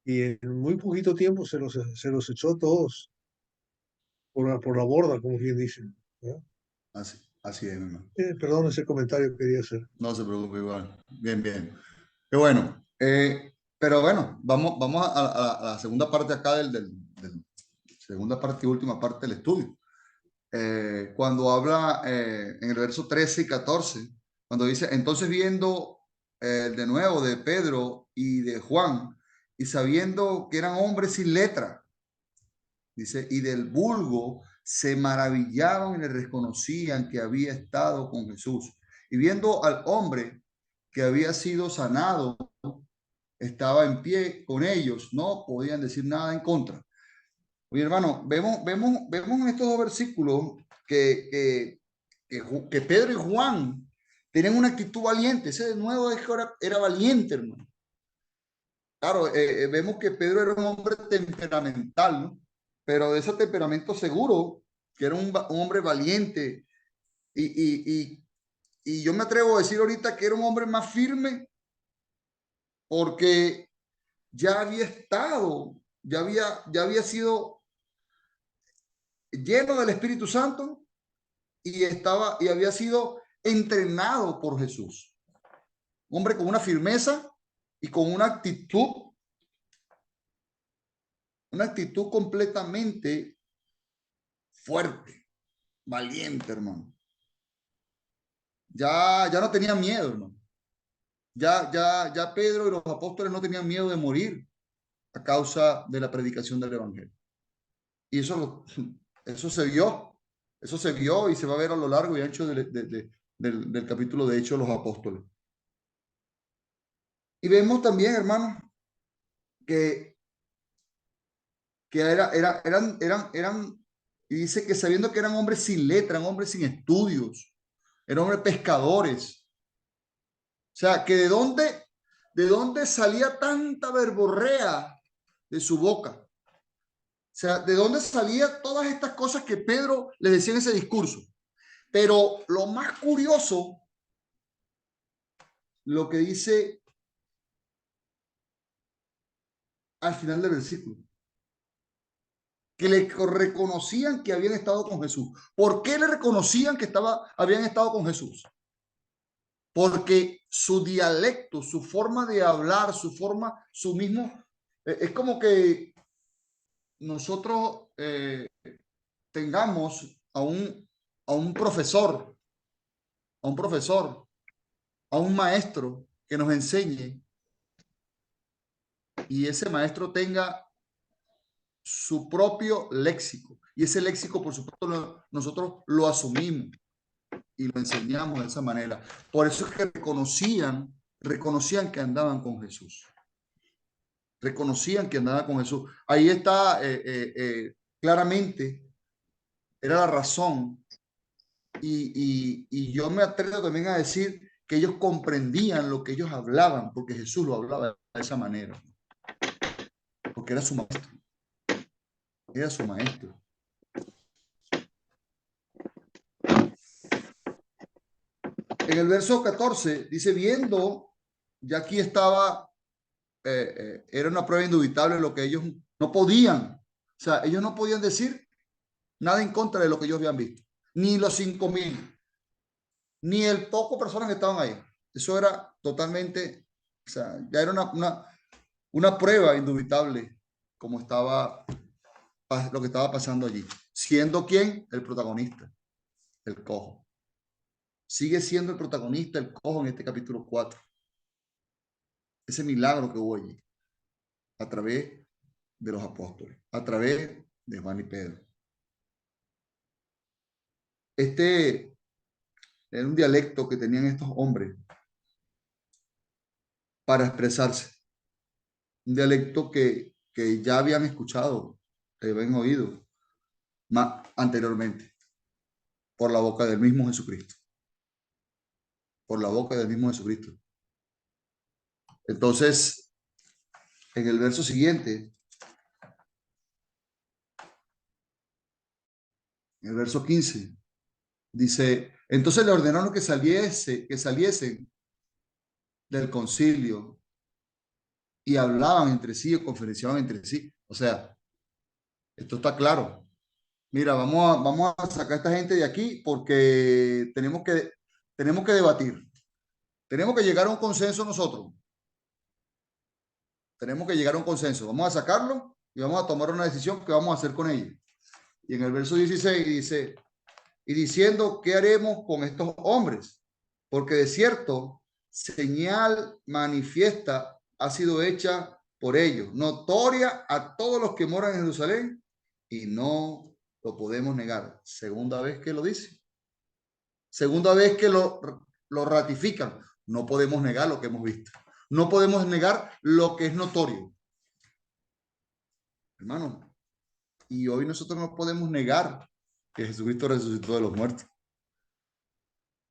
Y en muy poquito tiempo se los echó todos por la borda, como bien dicen, ¿verdad? Así es, hermano. Perdón, ese comentario quería hacer. No se preocupe, igual. Bien, bien. Qué bueno. Pero bueno, vamos a la segunda parte acá segunda parte y última parte del estudio. cuando habla en el verso 13 y 14, cuando dice, entonces viendo de nuevo de Pedro y de Juan, y sabiendo que eran hombres sin letra, dice, y del vulgo se maravillaban y le reconocían que había estado con Jesús. Y viendo al hombre que había sido sanado, estaba en pie con ellos, no podían decir nada en contra. Oye, hermano, vemos en estos dos versículos que Pedro y Juan tenían una actitud valiente. Ese de nuevo era valiente, hermano. Claro, vemos que Pedro era un hombre temperamental, ¿no? Pero de ese temperamento seguro, que era un hombre valiente. Y yo me atrevo a decir ahorita que era un hombre más firme porque ya había estado, ya había sido lleno del Espíritu Santo y había sido entrenado por Jesús. Un hombre con una firmeza y con una actitud completamente fuerte, valiente, hermano. Ya no tenía miedo, hermano. Ya Pedro y los apóstoles no tenían miedo de morir a causa de la predicación del evangelio. Y eso se vio y se va a ver a lo largo y ancho del capítulo de Hechos de los Apóstoles. Y vemos también, hermanos, que eran, y dice que sabiendo que eran hombres sin letra, eran hombres sin estudios, eran hombres pescadores. O sea, que de dónde salía tanta verborrea de su boca. O sea, de dónde salían todas estas cosas que Pedro le decía en ese discurso. Pero lo más curioso, lo que dice al final del versículo, que le reconocían que habían estado con Jesús. ¿Por qué le reconocían que habían estado con Jesús? Porque su dialecto, su forma de hablar, su mismo, es como que nosotros tengamos a un profesor, a un maestro que nos enseñe y ese maestro tenga su propio léxico. Y ese léxico, por supuesto, nosotros lo asumimos y lo enseñamos de esa manera. Por eso es que reconocían que andaban con Jesús. Reconocían que andaban con Jesús. Ahí está claramente, era la razón. Y yo me atrevo también a decir que ellos comprendían lo que ellos hablaban, porque Jesús lo hablaba de esa manera. Porque era su maestro. Era su maestro. En el verso 14 dice, viendo, ya aquí estaba, era una prueba indubitable lo que ellos no podían, o sea, ellos no podían decir nada en contra de lo que ellos habían visto, ni los 5,000, ni el poco personas que estaban ahí. Eso era totalmente, o sea, ya era una prueba indubitable como estaba lo que estaba pasando allí. Siendo ¿quién? El protagonista, el cojo. Sigue siendo el protagonista, el cojo, en este capítulo 4. Ese milagro que hubo allí, a través de los apóstoles, a través de Juan y Pedro. Este era un dialecto que tenían estos hombres para expresarse. Un dialecto que ya habían escuchado, que habían oído más anteriormente, por la boca del mismo Jesucristo. Por la boca del mismo Jesucristo. Entonces, en el verso siguiente, en el verso 15, dice, entonces le ordenaron que saliesen del concilio y hablaban entre sí o conferenciaban entre sí. O sea, esto está claro. Mira, vamos a sacar a esta gente de aquí porque tenemos que debatir. Tenemos que llegar a un consenso nosotros. Tenemos que llegar a un consenso. Vamos a sacarlo y vamos a tomar una decisión que vamos a hacer con ellos. Y en el verso 16 dice, y diciendo, ¿qué haremos con estos hombres? Porque de cierto, señal manifiesta ha sido hecha por ellos, notoria a todos los que moran en Jerusalén, y no lo podemos negar. Segunda vez que lo dice. Segunda vez que lo ratifican. No podemos negar lo que hemos visto. No podemos negar lo que es notorio. Hermano, y hoy nosotros no podemos negar que Jesucristo resucitó de los muertos.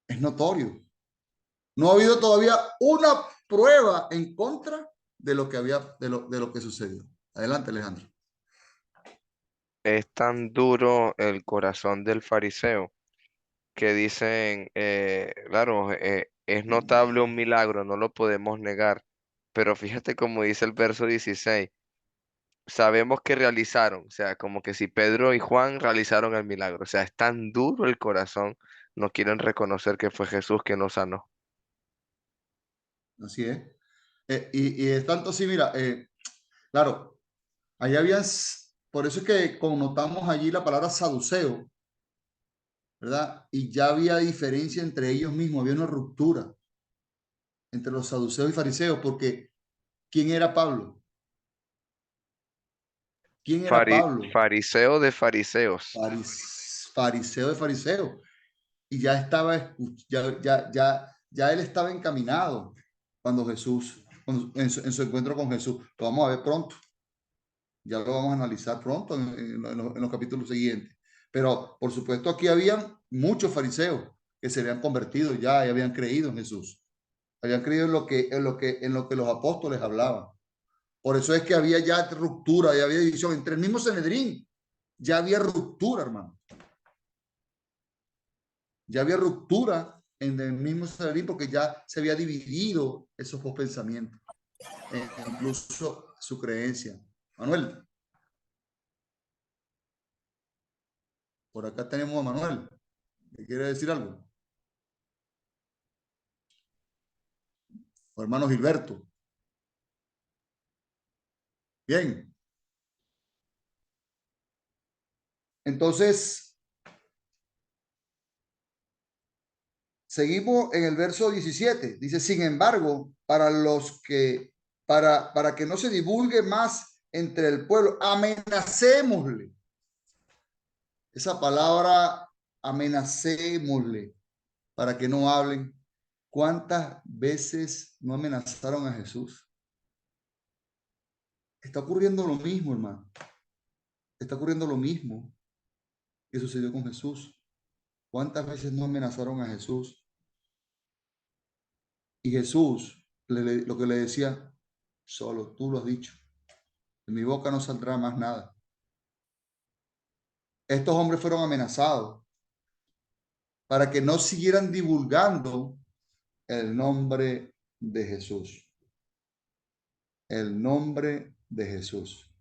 Es notorio. No ha habido todavía una prueba en contra de lo que había, de lo que sucedió. Adelante, Alejandro. Es tan duro el corazón del fariseo que dicen, claro, es notable un milagro, no lo podemos negar, pero fíjate como dice el verso 16, sabemos que realizaron, o sea, como que si Pedro y Juan realizaron el milagro, o sea, es tan duro el corazón, no quieren reconocer que fue Jesús quien los sanó. Así es. Y es tanto así, mira, claro, allá habían, por eso es que connotamos allí la palabra saduceo, ¿verdad? Y ya había diferencia entre ellos mismos, había una ruptura entre los saduceos y fariseos, porque ¿quién era Pablo? ¿Quién era Pablo? Fariseo de fariseos. Fariseo de fariseos. Y ya estaba, ya él estaba encaminado cuando Jesús, en su encuentro con Jesús. Lo vamos a ver pronto. Ya lo vamos a analizar pronto en los capítulos siguientes. Pero, por supuesto, aquí habían muchos fariseos que se habían convertido ya y habían creído en Jesús. Habían creído en lo que los apóstoles hablaban. Por eso es que había ya ruptura, ya había división entre el mismo Sanedrín. Ya había ruptura, hermano. Ya había ruptura en el mismo Sanedrín porque ya se había dividido esos dos pensamientos, incluso su creencia. Manuel, por acá tenemos a Manuel. ¿Me quiere decir algo? O hermano Gilberto. Bien. Entonces, seguimos en el verso 17. Dice, sin embargo, para que no se divulgue más entre el pueblo, amenacémosle. Esa palabra, amenacémosle, para que no hablen. ¿Cuántas veces no amenazaron a Jesús? Está ocurriendo lo mismo, hermano. Está ocurriendo lo mismo que sucedió con Jesús. ¿Cuántas veces no amenazaron a Jesús? Y Jesús lo que le decía, solo tú lo has dicho. De mi boca no saldrá más nada. Estos hombres fueron amenazados para que no siguieran divulgando el nombre de Jesús. El nombre de Jesús.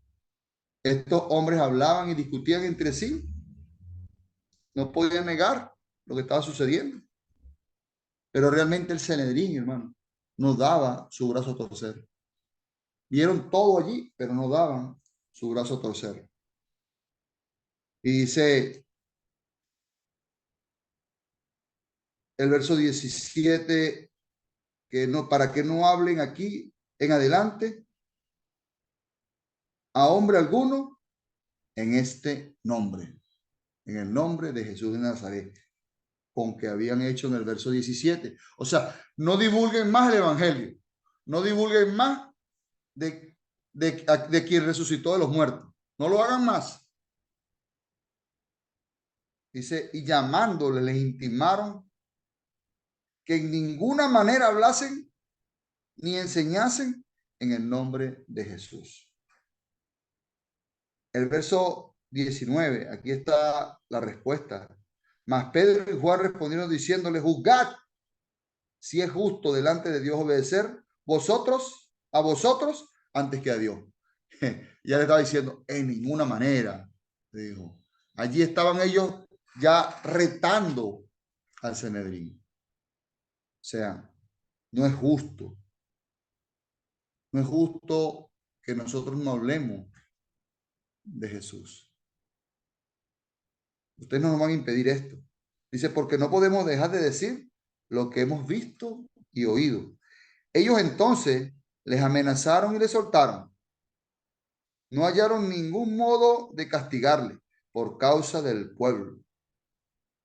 Estos hombres hablaban y discutían entre sí. No podían negar lo que estaba sucediendo. Pero realmente el Sanedrín, hermano, no daba su brazo a torcer. Vieron todo allí, pero no daban su brazo a torcer. Y dice el verso 17, que no, para que no hablen aquí en adelante a hombre alguno en este nombre, en el nombre de Jesús de Nazaret, con que habían hecho en el verso 17. O sea, no divulguen más el evangelio, no divulguen más de quien resucitó de los muertos, no lo hagan más. Dice, y llamándoles les intimaron que en ninguna manera hablasen ni enseñasen en el nombre de Jesús. El verso 19, aquí está la respuesta. Mas Pedro y Juan respondieron diciéndole, juzgad si es justo delante de Dios obedecer a vosotros antes que a Dios. Ya le estaba diciendo, en ninguna manera, dijo. Allí estaban ellos ya retando al Sanedrín. O sea, no es justo. No es justo que nosotros no hablemos de Jesús. Ustedes no nos van a impedir esto. Dice, porque no podemos dejar de decir lo que hemos visto y oído. Ellos entonces les amenazaron y les soltaron. No hallaron ningún modo de castigarle por causa del pueblo,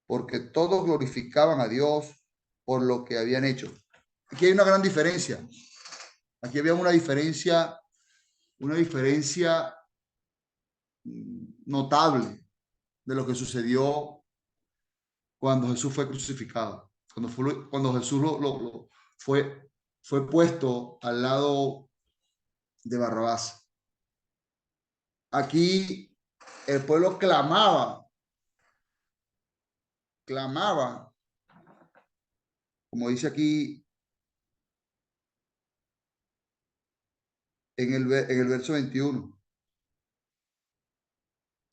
porque todos glorificaban a Dios por lo que habían hecho. Aquí hay una gran diferencia. Aquí había una diferencia notable de lo que sucedió cuando Jesús fue crucificado, cuando Jesús fue puesto al lado de Barrabás. Aquí el pueblo clamaba, como dice aquí en el verso 21,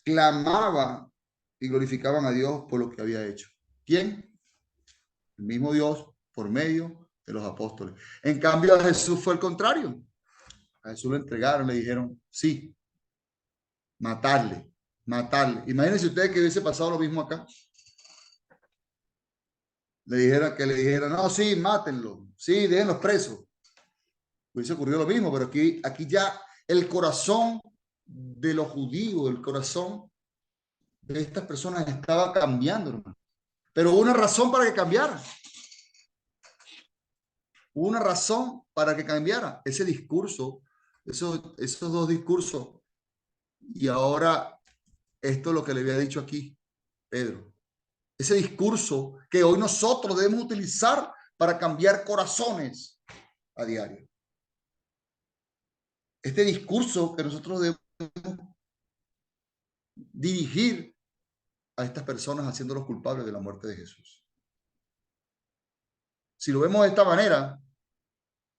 clamaba y glorificaban a Dios por lo que había hecho. ¿Quién? El mismo Dios por medio de los apóstoles. En cambio, a Jesús fue el contrario. A Jesús lo entregaron, le dijeron, sí, matarle, matarle. Imagínense ustedes que hubiese pasado lo mismo acá. Le dijeran, no, sí, mátenlo, sí, déjenlos presos. Hubiese ocurrido lo mismo, pero aquí ya el corazón de los judíos, el corazón de estas personas estaba cambiando, hermano. Pero hubo una razón para que cambiara. Hubo una razón para que cambiara ese discurso, esos dos discursos. Y ahora esto es lo que le había dicho aquí Pedro. Ese discurso que hoy nosotros debemos utilizar para cambiar corazones a diario. Este discurso que nosotros debemos dirigir a estas personas haciéndolos culpables de la muerte de Jesús. Si lo vemos de esta manera,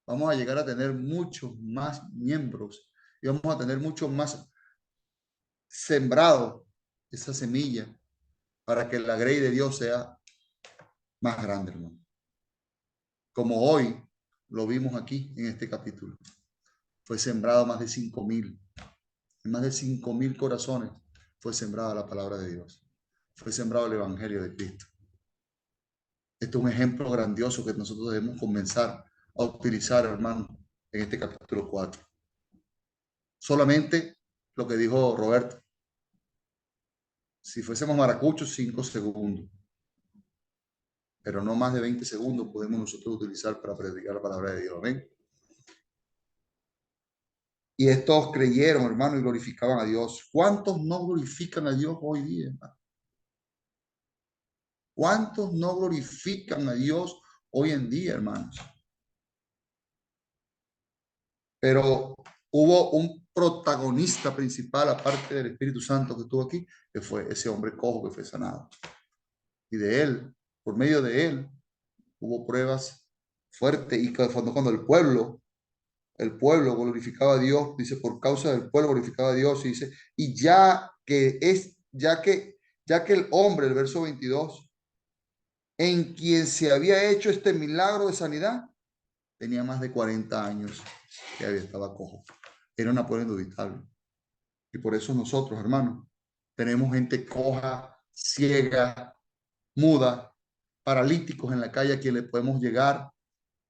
vamos a llegar a tener muchos más miembros y vamos a tener mucho más sembrado esa semilla para que la grey de Dios sea más grande, hermano. Como hoy lo vimos aquí en este capítulo. Fue sembrado más de 5,000. En más de 5,000 corazones fue sembrada la palabra de Dios. Fue sembrado el evangelio de Cristo. Este es un ejemplo grandioso que nosotros debemos comenzar a utilizar, hermano, en este capítulo 4. Solamente lo que dijo Roberto. Si fuésemos maracuchos, 5 segundos. Pero no más de 20 segundos podemos nosotros utilizar para predicar la palabra de Dios. Amén. Y estos creyeron, hermano, y glorificaban a Dios. ¿Cuántos no glorifican a Dios hoy día, hermano? ¿Cuántos no glorifican a Dios hoy en día, hermanos? Pero hubo un protagonista principal, aparte del Espíritu Santo que estuvo aquí, que fue ese hombre cojo que fue sanado. Y de él, por medio de él, hubo pruebas fuertes. Y cuando el pueblo glorificaba a Dios, dice, por causa del pueblo glorificaba a Dios, y dice, y ya que el hombre, el verso 22, en quien se había hecho este milagro de sanidad, tenía más de 40 años que estaba cojo. Era una prueba indubitable. Y por eso nosotros, hermanos, tenemos gente coja, ciega, muda, paralíticos en la calle a quien le podemos llegar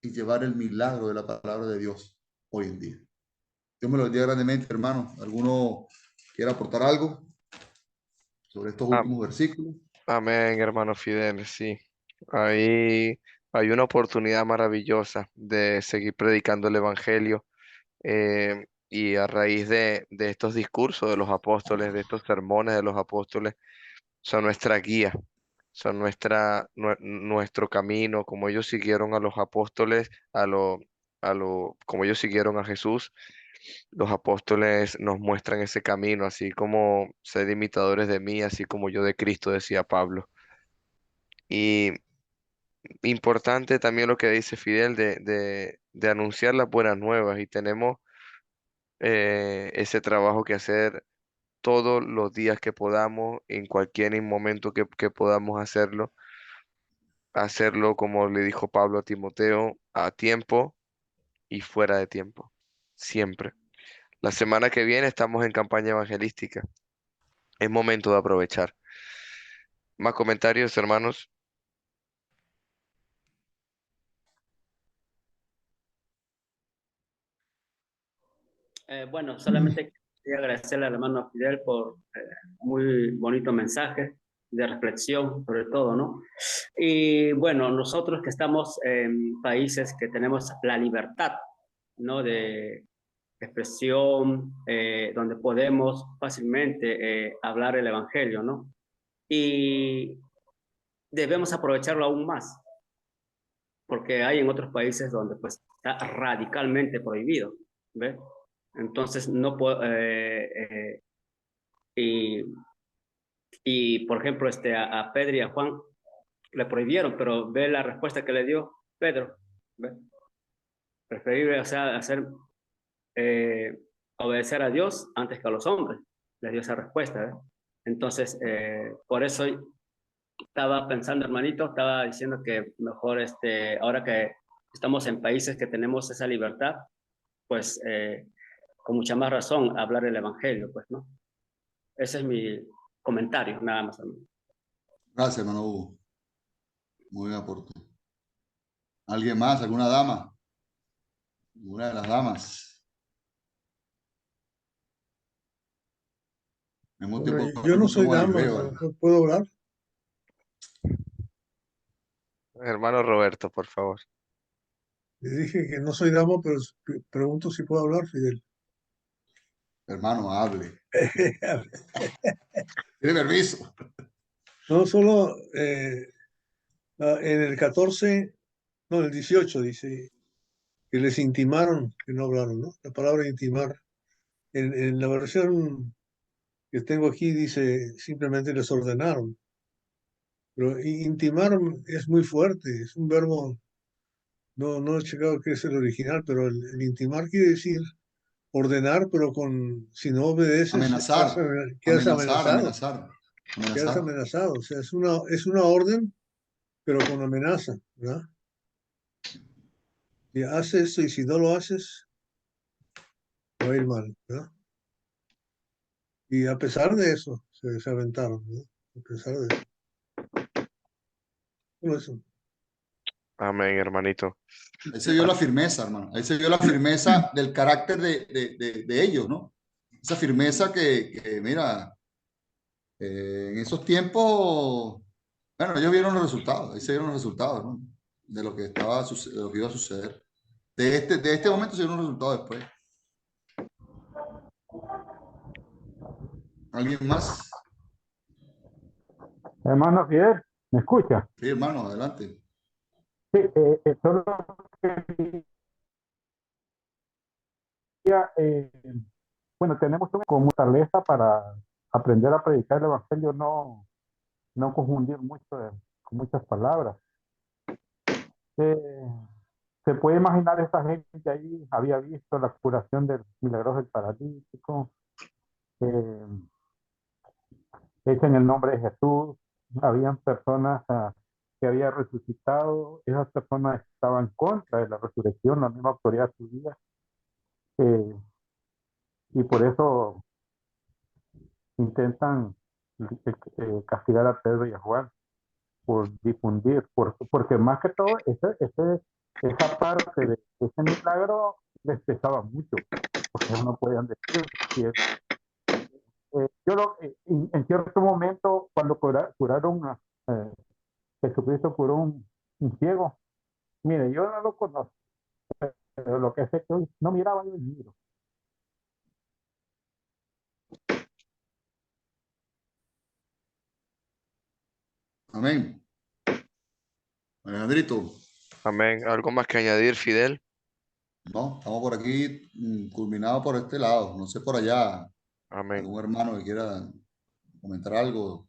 y llevar el milagro de la palabra de Dios hoy en día. Dios me lo bendiga grandemente, hermano. ¿Alguno quiere aportar algo sobre estos Ah, últimos versículos? amén, hermano Fidel, sí. Ahí hay una oportunidad maravillosa de seguir predicando el evangelio, y a raíz de estos discursos de los apóstoles, de estos sermones de los apóstoles, son nuestra guía, son nuestro camino, como ellos siguieron a los apóstoles, como ellos siguieron a Jesús. Los apóstoles nos muestran ese camino, así como ser imitadores de mí, así como yo de Cristo, decía Pablo. Y importante también lo que dice Fidel de anunciar las buenas nuevas, y tenemos ese trabajo que hacer todos los días que podamos, en cualquier momento que podamos hacerlo como le dijo Pablo a Timoteo, a tiempo y fuera de tiempo, siempre. La semana que viene estamos en campaña evangelística. Es momento de aprovechar. Más comentarios, hermanos. Bueno, solamente quería agradecerle al hermano Fidel por muy bonito mensaje de reflexión, sobre todo, ¿no? Y bueno, nosotros que estamos en países que tenemos la libertad, ¿no? De expresión, donde podemos fácilmente hablar el evangelio, ¿no? Y debemos aprovecharlo aún más, porque hay en otros países donde pues está radicalmente prohibido, ¿ves? Entonces, no puedo, y, y, por ejemplo, a Pedro y a Juan le prohibieron, pero ve la respuesta que le dio Pedro, ¿ve? Preferible, o sea, eh, obedecer a Dios antes que a los hombres, les dio esa respuesta, ¿ve? Entonces, por eso estaba pensando, hermanito, estaba diciendo que mejor, ahora que estamos en países que tenemos esa libertad, pues con mucha más razón hablar el evangelio, pues, ¿no? Ese es mi comentario, nada más, hermano. Gracias, hermano Hugo. Muy buen aporte. ¿Alguien más? ¿Alguna dama? ¿Alguna de las damas? En un Bueno, tiempo yo no soy como dama, Alfeo. ¿puedo hablar? Hermano Roberto, por favor. Le dije que no soy dama, pero pregunto si puedo hablar, Fidel. Hermano, hable. Tiene permiso. No, solo en el 14, no, en el 18 dice que les intimaron que no hablaron, ¿no? La palabra intimar. En la versión que tengo aquí dice simplemente les ordenaron. Pero intimar es muy fuerte, es un verbo, no he checado qué es el original, pero el intimar quiere decir ordenar, pero si no obedeces, Amenazar. quedas Amenazar, amenazado, amenazar. quedas Amenazar. amenazado. O sea, es una orden, pero con amenaza, ¿verdad? Y hace esto y si no lo haces, te va a ir mal, ¿verdad? Y a pesar de eso, se aventaron, ¿no? A pesar de eso. Solo eso. Amén, hermanito. Ahí se vio la firmeza, hermano. Ahí se vio la firmeza del carácter de ellos, ¿no? Esa firmeza que mira, en esos tiempos, bueno, ellos vieron los resultados, ahí se vieron los resultados, ¿no? De lo que de lo que iba a suceder. De este momento se vieron los resultados después. ¿Alguien más? Hermano Fidel, ¿me escucha? Sí, hermano, adelante. Sí, solo quería, eh, bueno, tenemos como fortaleza para aprender a predicar el evangelio, no confundir mucho con muchas palabras. Eh, Se puede imaginar esa gente ahí, había visto la curación del milagroso del paralítico, eh, hecha en el nombre de Jesús, habían personas que había resucitado, esas personas estaban en contra de la resurrección, la misma autoridad judía, eh, y por eso intentan castigar a Pedro y a Juan por difundir, porque más que todo esa parte de ese milagro les pesaba mucho, porque ellos no podían decir si en cierto momento, cuando curaron Jesucristo curó un ciego. Mire, yo no lo conozco, pero lo que sé que hoy no miraba yo el libro. Amén. Alejandrito, Amén. ¿Algo más que añadir, Fidel? no, estamos por aquí culminados por este lado, no sé por allá, Amén. algún hermano que quiera comentar algo.